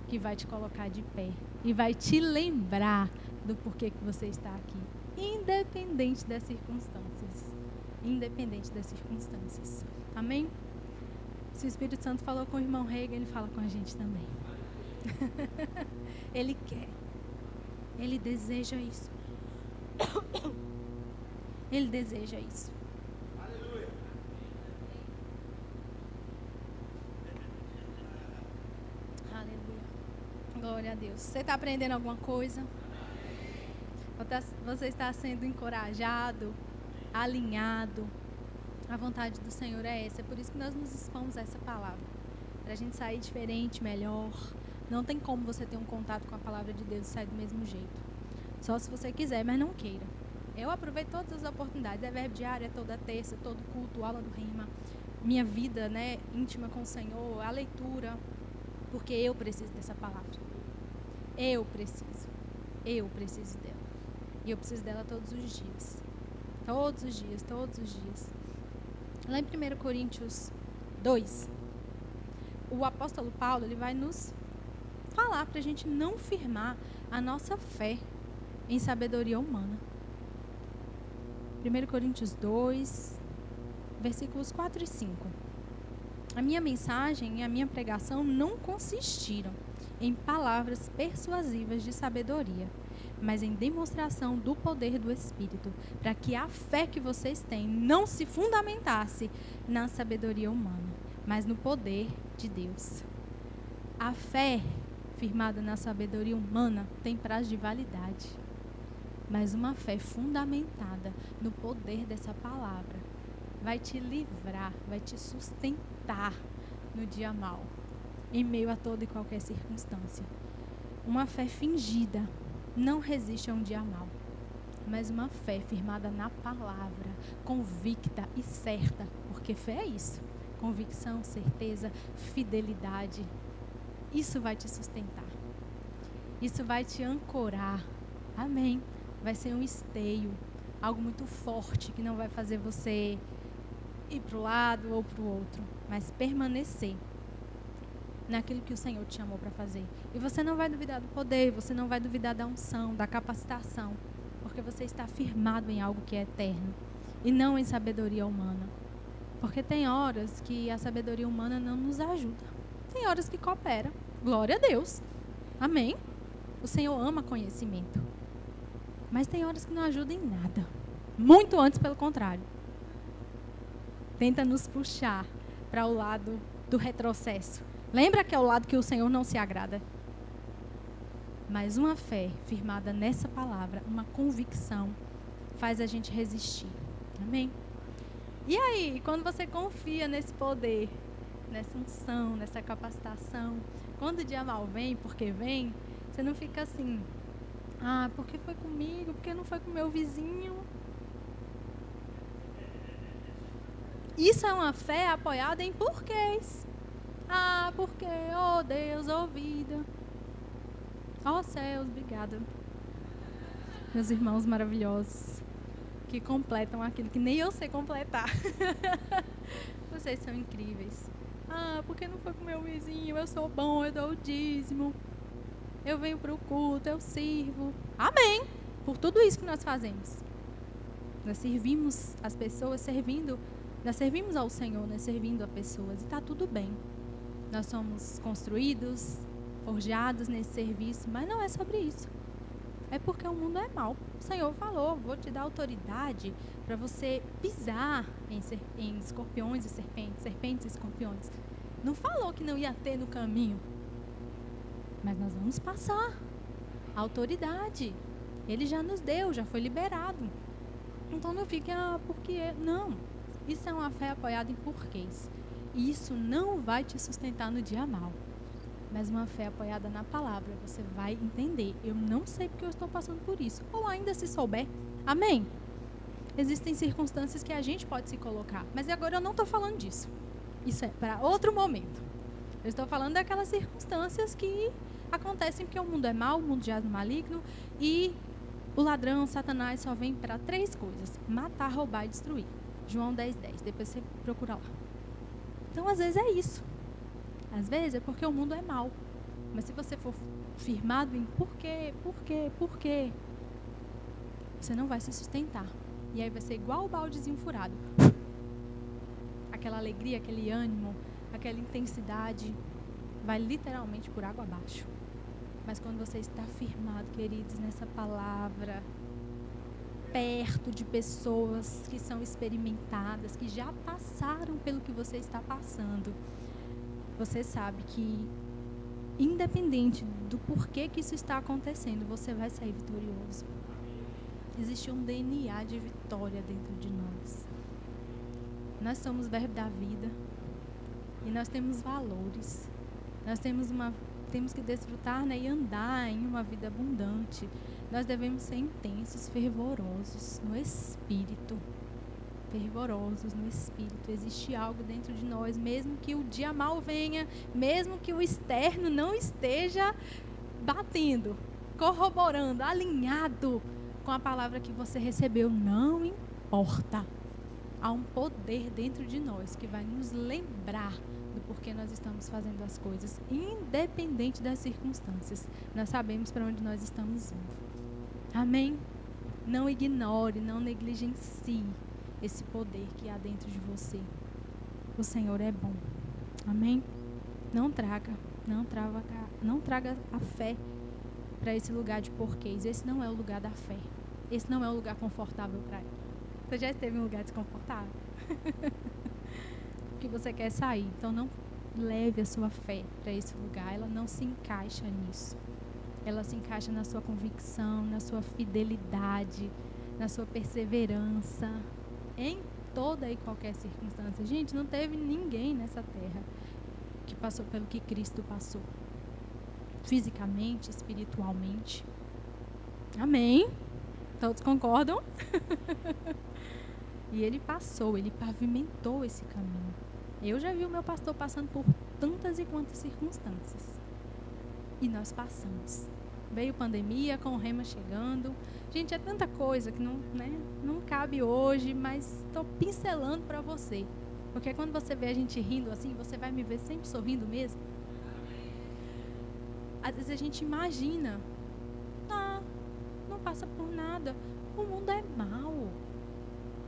[SPEAKER 1] que vai te colocar de pé e vai te lembrar do porquê que você está aqui, independente das circunstâncias, amém? Se o Espírito Santo falou com o irmão Reagan, ele fala com a gente também. Ele quer, ele deseja isso. Ele deseja isso. Aleluia. Aleluia. Glória a Deus. Você está aprendendo alguma coisa? Você está sendo encorajado, alinhado? A vontade do Senhor é essa. É por isso que nós nos expomos a essa palavra. Para a gente sair diferente, melhor. Não tem como você ter um contato com a palavra de Deus e sair do mesmo jeito. Só se você quiser, mas não queira. Eu aproveito todas as oportunidades, é verbo diário, é toda terça, todo culto, aula do Rema, minha vida, né, íntima com o Senhor, a leitura, porque eu preciso dessa palavra. Eu preciso dela. E eu preciso dela todos os dias. Todos os dias. Lá em 1 Coríntios 2, o apóstolo Paulo, ele vai nos falar para a gente não firmar a nossa fé em sabedoria humana. 1 Coríntios 2, versículos 4 e 5. A minha mensagem e a minha pregação não consistiram em palavras persuasivas de sabedoria, mas em demonstração do poder do Espírito, para que a fé que vocês têm não se fundamentasse na sabedoria humana, mas no poder de Deus. A fé firmada na sabedoria humana tem prazo de validade. Mas uma fé fundamentada no poder dessa palavra vai te livrar, vai te sustentar no dia mau, em meio a toda e qualquer circunstância. Uma fé fingida não resiste a um dia mau, mas uma fé firmada na palavra, convicta e certa, porque fé é isso, convicção, certeza, fidelidade, isso vai te sustentar, isso vai te ancorar, amém? Vai ser um esteio, algo muito forte que não vai fazer você ir para o lado ou para o outro, mas permanecer naquilo que o Senhor te chamou para fazer. E você não vai duvidar do poder, você não vai duvidar da unção, da capacitação, porque você está firmado em algo que é eterno e não em sabedoria humana. Porque tem horas que a sabedoria humana não nos ajuda. Tem horas que coopera. Glória a Deus. Amém? O Senhor ama conhecimento. Mas tem horas que não ajuda em nada. Muito antes, pelo contrário. Tenta nos puxar para o lado do retrocesso. Lembra que é o lado que o Senhor não se agrada? Mas uma fé firmada nessa palavra, uma convicção, faz a gente resistir. Amém? E aí, quando você confia nesse poder, nessa unção, nessa capacitação, quando o dia mal vem, porque vem, você não fica assim, porque foi comigo, porque não foi com meu vizinho. Isso é uma fé apoiada em porquês. Porque, oh Deus, oh vida. Oh céus, obrigada. Meus irmãos maravilhosos, que completam aquilo que nem eu sei completar. Vocês são incríveis. Porque não foi com meu vizinho, eu sou bom, eu dou o dízimo. Eu venho para o culto, eu sirvo. Amém. Por tudo isso que nós fazemos. Nós servimos as pessoas, nós servimos ao Senhor, nós servindo a pessoas. E está tudo bem. Nós somos construídos, forjados nesse serviço, mas não é sobre isso. É porque o mundo é mau. O Senhor falou, vou te dar autoridade para você pisar em escorpiões e serpentes e escorpiões. Não falou que não ia ter no caminho. Mas nós vamos passar. A autoridade. Ele já nos deu, já foi liberado. Então não fique, porque... Não. Isso é uma fé apoiada em porquês. E isso não vai te sustentar no dia mau. Mas uma fé apoiada na palavra, você vai entender. Eu não sei porque eu estou passando por isso. Ou ainda se souber. Amém? Existem circunstâncias que a gente pode se colocar. Mas agora eu não estou falando disso. Isso é para outro momento. Eu estou falando daquelas circunstâncias que acontecem porque o mundo é mau, o mundo jaz no maligno. E o ladrão, Satanás, só vem para 3 coisas. Matar, roubar e destruir. João 10:10. Depois você procura lá. Então, às vezes é isso. Às vezes é porque o mundo é mau. Mas se você for firmado em por quê, você não vai se sustentar. E aí vai ser igual o baldezinho furado. Aquela alegria, aquele ânimo, aquela intensidade vai literalmente por água abaixo. Mas quando você está firmado, queridos, nessa palavra, perto de pessoas que são experimentadas, que já passaram pelo que você está passando, você sabe que, independente do porquê que isso está acontecendo, você vai sair vitorioso. Existe um DNA de vitória dentro de nós. Nós somos verbo da vida e nós temos valores. Nós temos que desfrutar, e andar em uma vida abundante. Nós devemos ser intensos, fervorosos no espírito. Fervorosos no espírito. Existe algo dentro de nós, mesmo que o dia mal venha, mesmo que o externo não esteja batendo, corroborando, alinhado com a palavra que você recebeu, não importa. Há um poder dentro de nós que vai nos lembrar do porquê nós estamos fazendo as coisas, independente das circunstâncias. Nós sabemos para onde nós estamos indo. Amém? Não ignore, não negligencie esse poder que há dentro de você. O Senhor é bom. Amém? Não traga a fé para esse lugar de porquês. Esse não é o lugar da fé. Esse não é o lugar confortável para ela. Você já esteve em um lugar desconfortável? Porque você quer sair. Então não leve a sua fé para esse lugar. Ela não se encaixa nisso. ela se encaixa na sua convicção, na sua fidelidade, na sua perseverança, em toda e qualquer circunstância. Gente, não teve ninguém nessa terra que passou pelo que Cristo passou, fisicamente, espiritualmente. Amém? Todos concordam? E ele passou, ele pavimentou esse caminho. Eu já vi o meu pastor passando por tantas e quantas circunstâncias. E nós passamos. Veio pandemia, com o Rema chegando. Gente, é tanta coisa que não cabe hoje, mas estou pincelando para você. Porque quando você vê a gente rindo assim, você vai me ver sempre sorrindo mesmo. Às vezes a gente imagina, não passa por nada. O mundo é mau.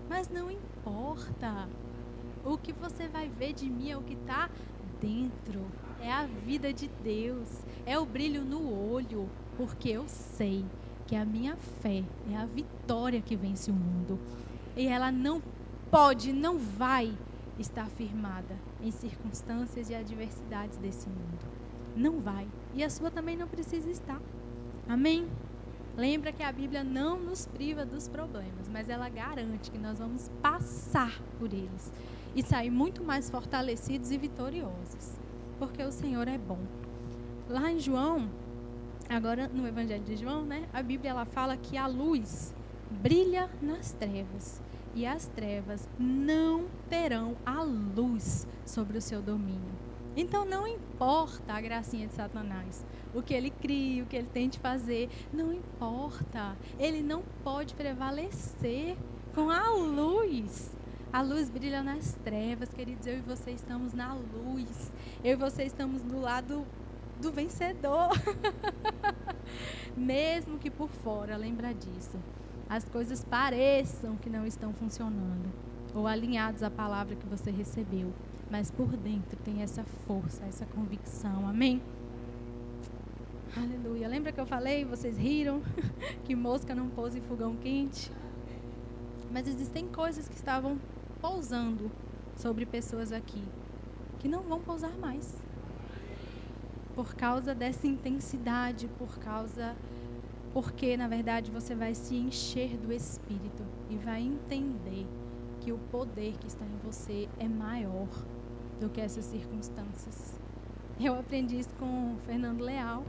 [SPEAKER 1] Mas não importa. O que você vai ver de mim é o que está dentro. É a vida de Deus. É o brilho no olho. Porque eu sei que a minha fé é a vitória que vence o mundo. E ela não pode, não vai estar firmada em circunstâncias e adversidades desse mundo. Não vai. E a sua também não precisa estar. Amém? Lembra que a Bíblia não nos priva dos problemas, mas ela garante que nós vamos passar por eles e sair muito mais fortalecidos e vitoriosos, porque o Senhor é bom. Lá em João, agora no Evangelho de João, a Bíblia ela fala que a luz brilha nas trevas e as trevas não terão a luz sobre o seu domínio. Então não importa a gracinha de Satanás, o que ele cria, o que ele tente fazer, não importa. Ele não pode prevalecer com a luz. A luz brilha nas trevas, queridos. Eu e você estamos na luz. Eu e você estamos do lado do vencedor. Mesmo que por fora, lembra disso, as coisas pareçam que não estão funcionando ou alinhados à palavra que você recebeu. Mas por dentro tem essa força, essa convicção. Amém? Aleluia. Lembra que eu falei, vocês riram, que mosca não pousa em fogão quente? Mas existem coisas que estavam pousando sobre pessoas aqui, que não vão pousar mais. Por causa dessa intensidade, porque na verdade você vai se encher do Espírito e vai entender que o poder que está em você é maior do que essas circunstâncias. Eu aprendi isso com o Fernando Leal.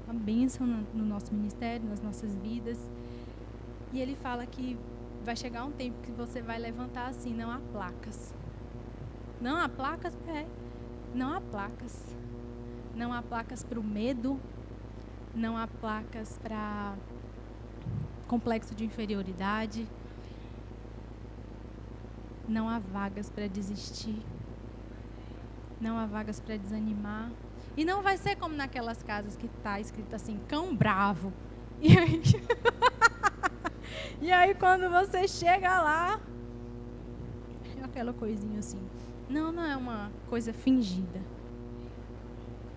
[SPEAKER 1] Uma bênção no nosso ministério, nas nossas vidas. E ele fala que vai chegar um tempo que você vai levantar assim, não há placas. Não há placas? Não há placas. Não há placas para o medo. Não há placas para complexo de inferioridade. Não há vagas para desistir. Não há vagas para desanimar. E não vai ser como naquelas casas que está escrito assim, cão bravo. E aí quando você chega lá, é aquela coisinha assim. Não é uma coisa fingida.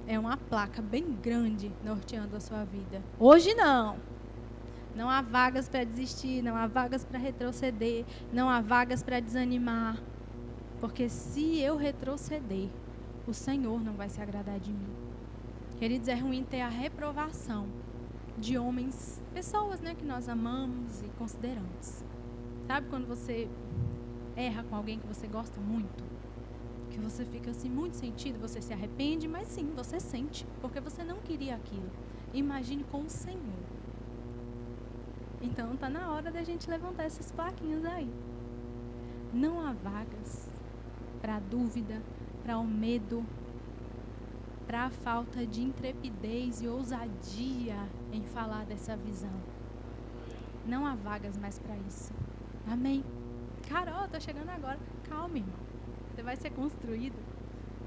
[SPEAKER 1] É uma placa bem grande norteando a sua vida. Hoje não. Não há vagas para desistir, não há vagas para retroceder, não há vagas para desanimar. Porque se eu retroceder, o Senhor não vai se agradar de mim. Queridos, é ruim ter a reprovação de homens, pessoas, que nós amamos e consideramos. Sabe quando você erra com alguém que você gosta muito? Que você fica assim, muito sentido, você se arrepende, mas sim, você sente, porque você não queria aquilo. Imagine com o Senhor. Então está na hora da gente levantar essas plaquinhas aí. Não há vagas para a dúvida, para o medo, para a falta de intrepidez e ousadia em falar dessa visão. Não há vagas mais para isso. Amém? Carol, estou chegando agora. Calma, irmão. Você vai ser construído.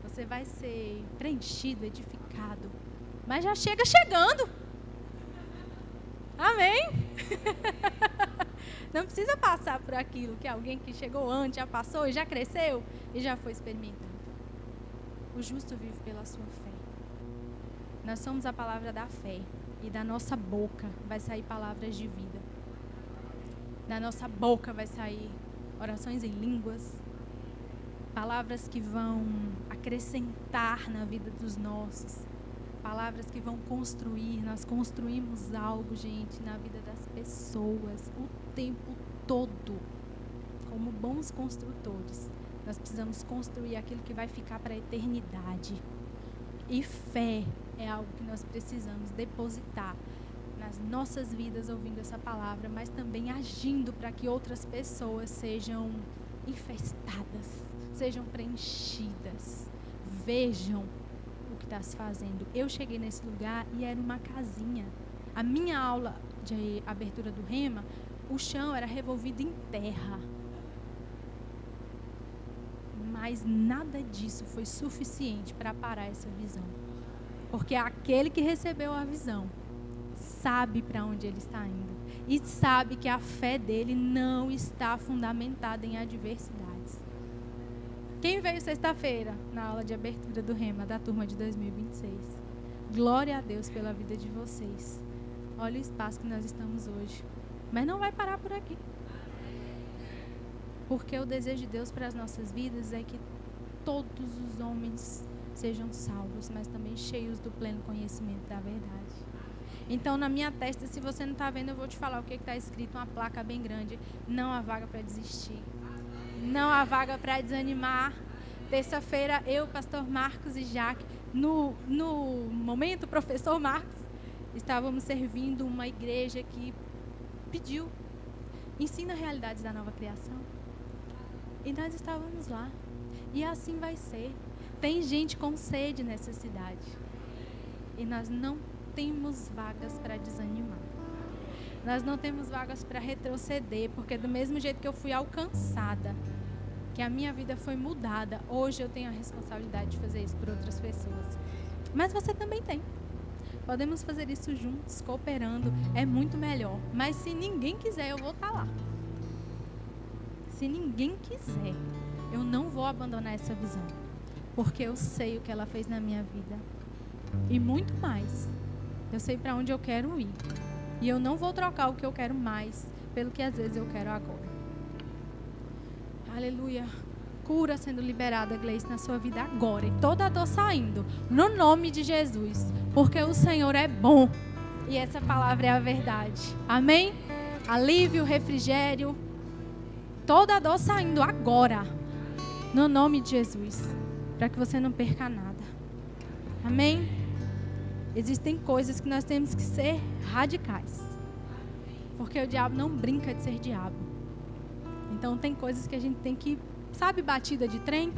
[SPEAKER 1] Você vai ser preenchido, edificado. Mas já chega chegando. Amém? Não precisa passar por aquilo que alguém que chegou antes já passou e já cresceu e já foi experimentando. O justo vive pela sua fé. Nós somos a palavra da fé e da nossa boca vai sair palavras de vida. Da nossa boca vai sair orações em línguas, palavras que vão acrescentar na vida dos nossos. palavras que vão construir. Nós construímos algo, gente, na vida das pessoas o tempo todo. Como bons construtores, nós precisamos construir aquilo que vai ficar para a eternidade. E fé é algo que nós precisamos depositar nas nossas vidas ouvindo essa palavra, mas também agindo para que outras pessoas sejam infestadas, sejam preenchidas, vejam o que está se fazendo. Eu cheguei nesse lugar e era uma casinha. A minha aula de abertura do Rema, o chão era revolvido em terra. Mas nada disso foi suficiente para parar essa visão. Porque aquele que recebeu a visão sabe para onde ele está indo. E sabe que a fé dele não está fundamentada em adversidades. Quem veio sexta-feira na aula de abertura do Rema da turma de 2026? Glória a Deus pela vida de vocês. Olha o espaço que nós estamos hoje. Mas não vai parar por aqui. Porque o desejo de Deus para as nossas vidas é que todos os homens sejam salvos, mas também cheios do pleno conhecimento da verdade. Então, na minha testa, se você não está vendo, eu vou te falar o que está escrito, uma placa bem grande. Não há vaga para desistir. Não há vaga para desanimar. Terça-feira, eu, pastor Marcos e Jaque, no momento, o professor Marcos, estávamos servindo uma igreja que pediu, ensina realidades da nova criação. E nós estávamos lá. E assim vai ser. Tem gente com sede nessa cidade. E nós não temos vagas para desanimar. Nós não temos vagas para retroceder. Porque do mesmo jeito que eu fui alcançada, que a minha vida foi mudada, hoje eu tenho a responsabilidade de fazer isso por outras pessoas. Mas você também tem. Podemos fazer isso juntos, cooperando. É muito melhor. Mas se ninguém quiser, eu vou estar lá. Se ninguém quiser, eu não vou abandonar essa visão. Porque eu sei o que ela fez na minha vida. E muito mais. Eu sei para onde eu quero ir. E eu não vou trocar o que eu quero mais pelo que às vezes eu quero agora. Aleluia. Cura sendo liberada, Gleice, na sua vida agora. E toda a dor saindo. No nome de Jesus. Porque o Senhor é bom. E essa palavra é a verdade. Amém? Alívio, refrigério. Toda a dor saindo agora. No nome de Jesus. Para que você não perca nada. Amém? Existem coisas que nós temos que ser radicais. Porque o diabo não brinca de ser diabo. Então tem coisas que a gente tem que... Sabe batida de trem?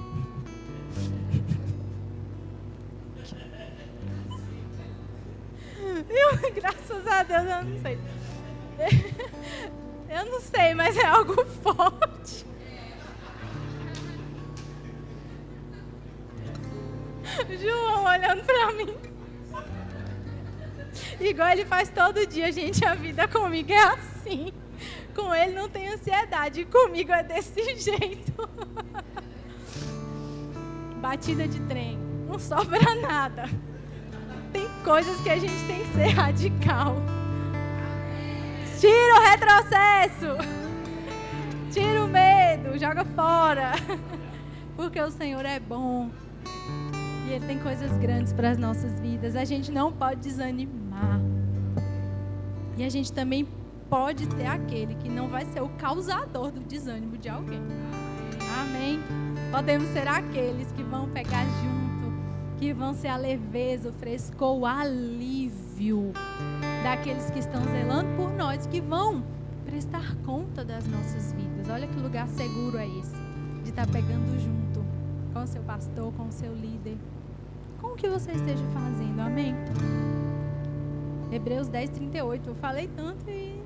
[SPEAKER 1] Graças a Deus, eu não sei. Eu não sei, mas é algo forte. João olhando pra mim. Igual ele faz todo dia, gente. A vida comigo é assim. Com ele não tem ansiedade. Comigo é desse jeito. Batida de trem. Não sobra nada. Tem coisas que a gente tem que ser radical. Tira o retrocesso. Tira o medo. Joga fora. Porque o Senhor é bom. E Ele tem coisas grandes para as nossas vidas. A gente não pode desanimar. E a gente também pode ser aquele que não vai ser o causador do desânimo de alguém. Amém? Podemos ser aqueles que vão pegar junto, que vão ser a leveza, o frescor, o alívio daqueles que estão zelando por nós, que vão prestar conta das nossas vidas. Olha que lugar seguro é esse, de estar pegando junto com o seu pastor, com o seu líder, com o que você esteja fazendo. Amém? Hebreus 10:38. Eu falei tanto e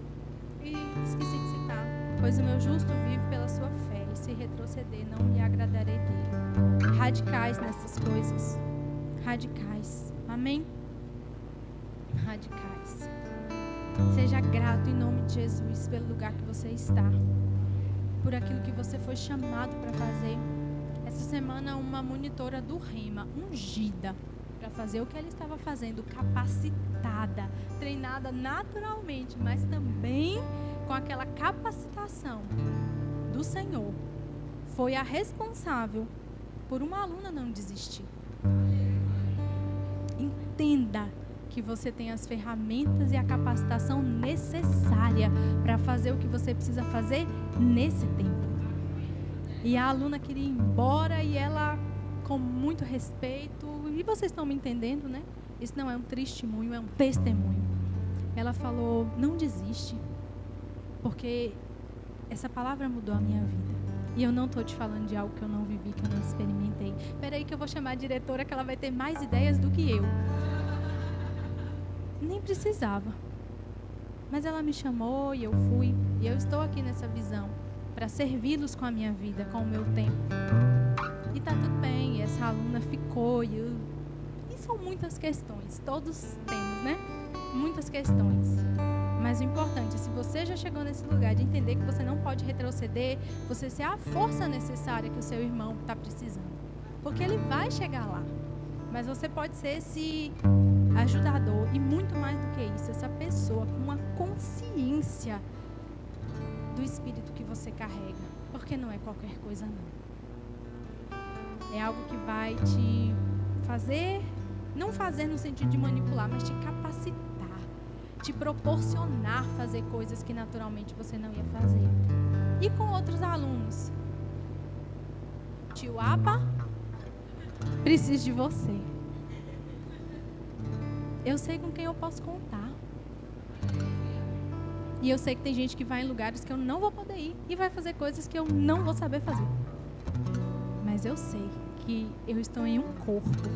[SPEAKER 1] esqueci de citar. Pois o meu justo vive pela sua fé, e se retroceder não me agradarei dele. Radicais nessas coisas. Radicais. Amém? Radicais. Seja grato em nome de Jesus pelo lugar que você está. Por aquilo que você foi chamado para fazer. Essa semana uma monitora do Rema, ungida, para fazer o que ela estava fazendo, capacitada, treinada naturalmente, mas também com aquela capacitação do Senhor, foi a responsável por uma aluna não desistir. entenda que você tem as ferramentas e a capacitação necessária para fazer o que você precisa fazer nesse tempo. E a aluna queria ir embora e ela, com muito respeito, e vocês estão me entendendo, né? Isso não é um testemunho, é um testemunho. Ela falou, não desiste, porque essa palavra mudou a minha vida. E eu não estou te falando de algo que eu não vivi, que eu não experimentei. Espera aí que eu vou chamar a diretora, que ela vai ter mais ideias do que eu. Nem precisava. Mas ela me chamou e eu fui. E eu estou aqui nessa visão para servi-los com a minha vida, com o meu tempo. E tá tudo bem. E essa aluna ficou. E são muitas questões. Todos temos, né? Muitas questões. Mas o importante é, se você já chegou nesse lugar de entender que você não pode retroceder, você ser a força necessária que o seu irmão está precisando. Porque ele vai chegar lá. Mas você pode ser esse ajudador e muito mais do que isso, essa pessoa com uma consciência do espírito que você carrega. Porque não é qualquer coisa, não. É algo que vai te fazer, não fazer no sentido de manipular, mas te capacitar. Te proporcionar fazer coisas que naturalmente você não ia fazer. E com outros alunos. Tio Apa, preciso de você. Eu sei com quem eu posso contar. E eu sei que tem gente que vai em lugares que eu não vou poder ir e vai fazer coisas que eu não vou saber fazer. Mas eu sei que eu estou em um corpo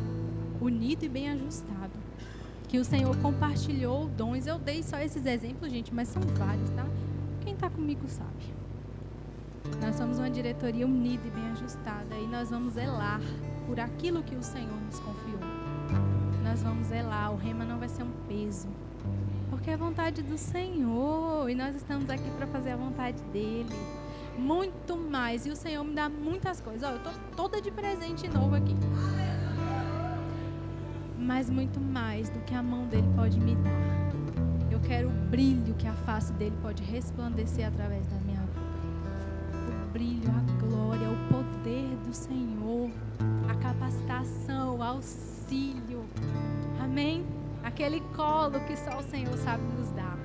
[SPEAKER 1] unido e bem ajustado. Que o Senhor compartilhou dons. Eu dei só esses exemplos, gente, mas são vários, tá? Quem está comigo sabe. Nós somos uma diretoria unida e bem ajustada e nós vamos zelar por aquilo que o Senhor nos confiou. Nós vamos zelar, o rema não vai ser um peso, porque é a vontade do Senhor e nós estamos aqui para fazer a vontade dEle. Muito mais, e o Senhor me dá muitas coisas. Ó, eu estou toda de presente novo aqui. Mas muito mais do que a mão dele pode me dar. Eu quero o brilho que a face dele pode resplandecer através da minha vida. O brilho, a glória, o poder do Senhor, a capacitação, o auxílio. Amém? Aquele colo que só o Senhor sabe nos dar.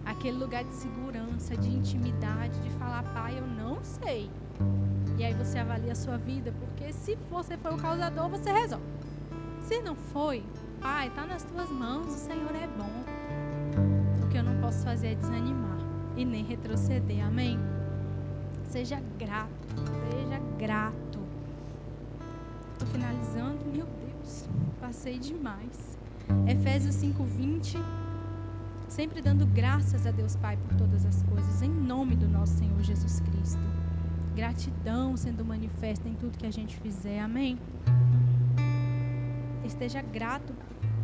[SPEAKER 1] Aquele lugar de segurança, de intimidade, de falar, pai, eu não sei. E aí você avalia a sua vida, porque se você foi o causador, você resolve. Se não foi, pai, está nas tuas mãos, o Senhor é bom. O que eu não posso fazer é desanimar e nem retroceder, amém? Seja grato, seja grato. Estou finalizando, meu Deus, passei demais. Efésios 5:20, sempre dando graças a Deus Pai por todas as coisas, em nome do nosso Senhor Jesus Cristo. Gratidão sendo manifesta em tudo que a gente fizer, amém? Esteja grato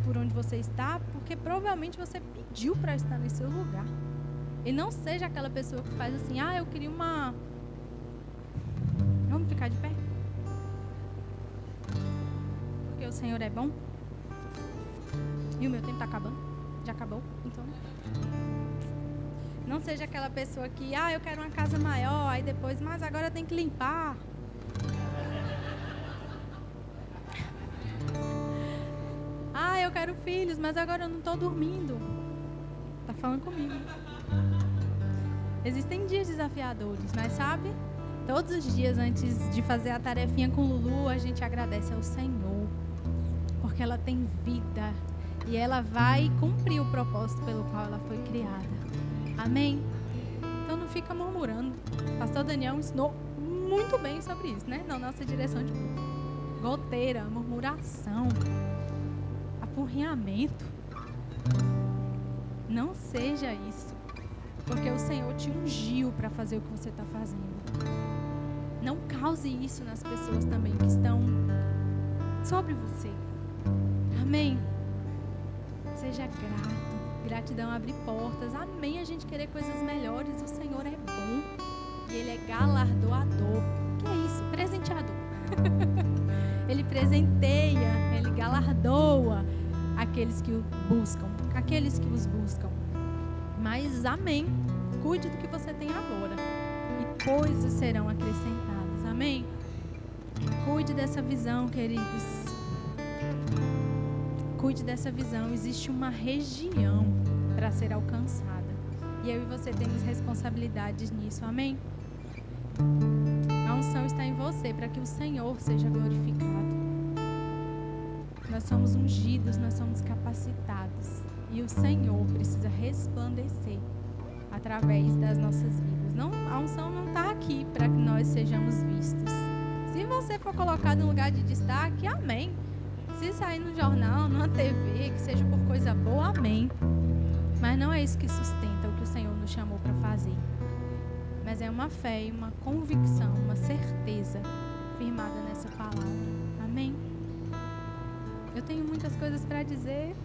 [SPEAKER 1] por onde você está, porque provavelmente você pediu para estar nesse seu lugar. E não seja aquela pessoa que faz assim, eu queria uma... Vamos ficar de pé? Porque o Senhor é bom. E o meu tempo está acabando. Já acabou? Então... Não seja aquela pessoa que, eu quero uma casa maior, aí depois, mas agora tem que limpar. Eu quero filhos, mas agora eu não estou dormindo. Tá falando comigo. Existem dias desafiadores, mas sabe? Todos os dias antes de fazer a tarefinha com Lulu, a gente agradece ao Senhor. Porque ela tem vida. E ela vai cumprir o propósito pelo qual ela foi criada. Amém? Então não fica murmurando. O pastor Daniel ensinou muito bem sobre isso, né? Na nossa direção de goteira, murmuração. Apurrinhamento. Não seja isso, porque o Senhor te ungiu para fazer o que você está fazendo. Não cause isso nas pessoas também que estão sobre você. Amém? Seja grato. Gratidão abre portas. Amém? A gente querer coisas melhores. O Senhor é bom e Ele é galardoador. Que é isso? Presenteador. Ele presenteia, Ele galardoa aqueles que o buscam, aqueles que os buscam. Mas, amém, cuide do que você tem agora e coisas serão acrescentadas, amém? Cuide dessa visão, queridos. Cuide dessa visão. Existe uma região para ser alcançada. E eu e você temos responsabilidades nisso. Amém? A unção está em você para que o Senhor seja glorificado. Nós somos ungidos, nós somos capacitados. E o Senhor precisa resplandecer através das nossas vidas. Não, a unção não está aqui para que nós sejamos vistos. Se você for colocado em lugar de destaque, amém. Se sair no jornal, numa TV, que seja por coisa boa, amém. Mas não é isso que sustenta o que o Senhor nos chamou para fazer. Mas é uma fé e uma convicção, uma certeza firmada nessa palavra. Amém? Eu tenho muitas coisas para dizer.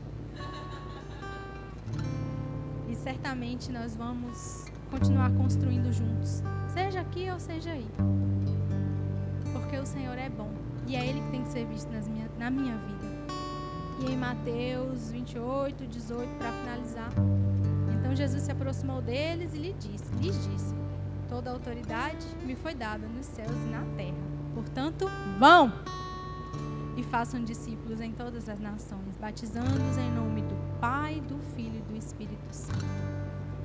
[SPEAKER 1] E certamente nós vamos continuar construindo juntos. Seja aqui ou seja aí. Porque o Senhor é bom. E é Ele que tem que ser visto na minha vida. E em Mateus 28, 18, para finalizar. Então Jesus se aproximou deles e lhes disse: toda a autoridade me foi dada nos céus e na terra. Portanto, vão e façam discípulos em todas as nações, batizando-os em nome do Pai, do Filho e do Espírito Santo,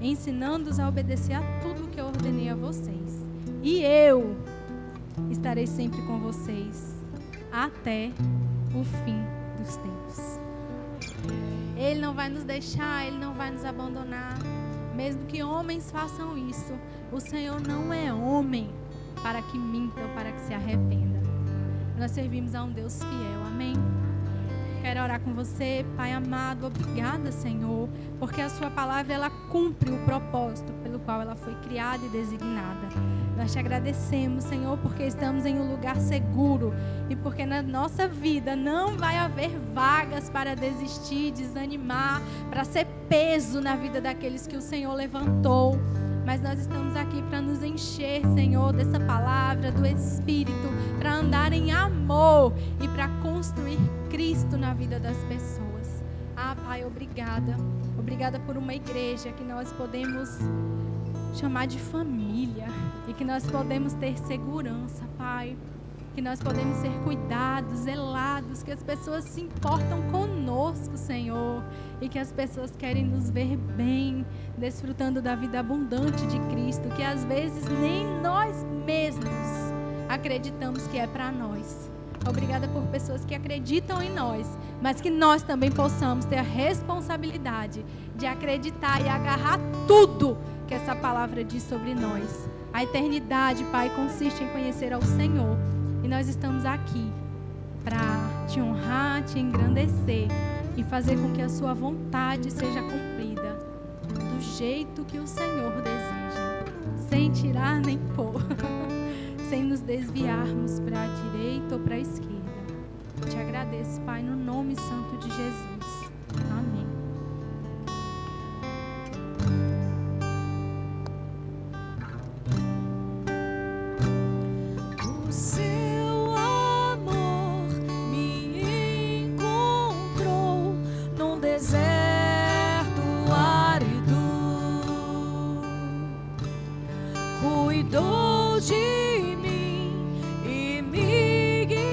[SPEAKER 1] ensinando-os a obedecer a tudo o que eu ordenei a vocês. E eu estarei sempre com vocês até o fim dos tempos. Ele não vai nos deixar, Ele não vai nos abandonar. Mesmo que homens façam isso, o Senhor não é homem para que minta ou para que se arrependa. Nós servimos a um Deus fiel, amém? Quero orar com você, Pai amado. Obrigada, Senhor, porque a sua palavra, ela cumpre o propósito pelo qual ela foi criada e designada. Nós te agradecemos, Senhor, porque estamos em um lugar seguro e porque na nossa vida não vai haver vagas para desistir, desanimar, para ser peso na vida daqueles que o Senhor levantou. Mas nós estamos aqui para nos encher, Senhor, dessa palavra, do Espírito, para andar em amor e para construir Cristo na vida das pessoas. Ah, Pai, obrigada. Obrigada por uma igreja que nós podemos chamar de família e que nós podemos ter segurança, Pai. Que nós podemos ser cuidados, zelados, que as pessoas se importam conosco, Senhor, e que as pessoas querem nos ver bem, desfrutando da vida abundante de Cristo, que às vezes nem nós mesmos acreditamos que é para nós. Obrigada por pessoas que acreditam em nós, mas que nós também possamos ter a responsabilidade de acreditar e agarrar tudo que essa palavra diz sobre nós. A eternidade, Pai, consiste em conhecer ao Senhor. E nós estamos aqui para te honrar, te engrandecer e fazer com que a sua vontade seja cumprida do jeito que o Senhor deseja, sem tirar nem pôr, sem nos desviarmos para a direita ou para a esquerda. Te agradeço, Pai, no nome santo de Jesus. Amém.
[SPEAKER 2] Você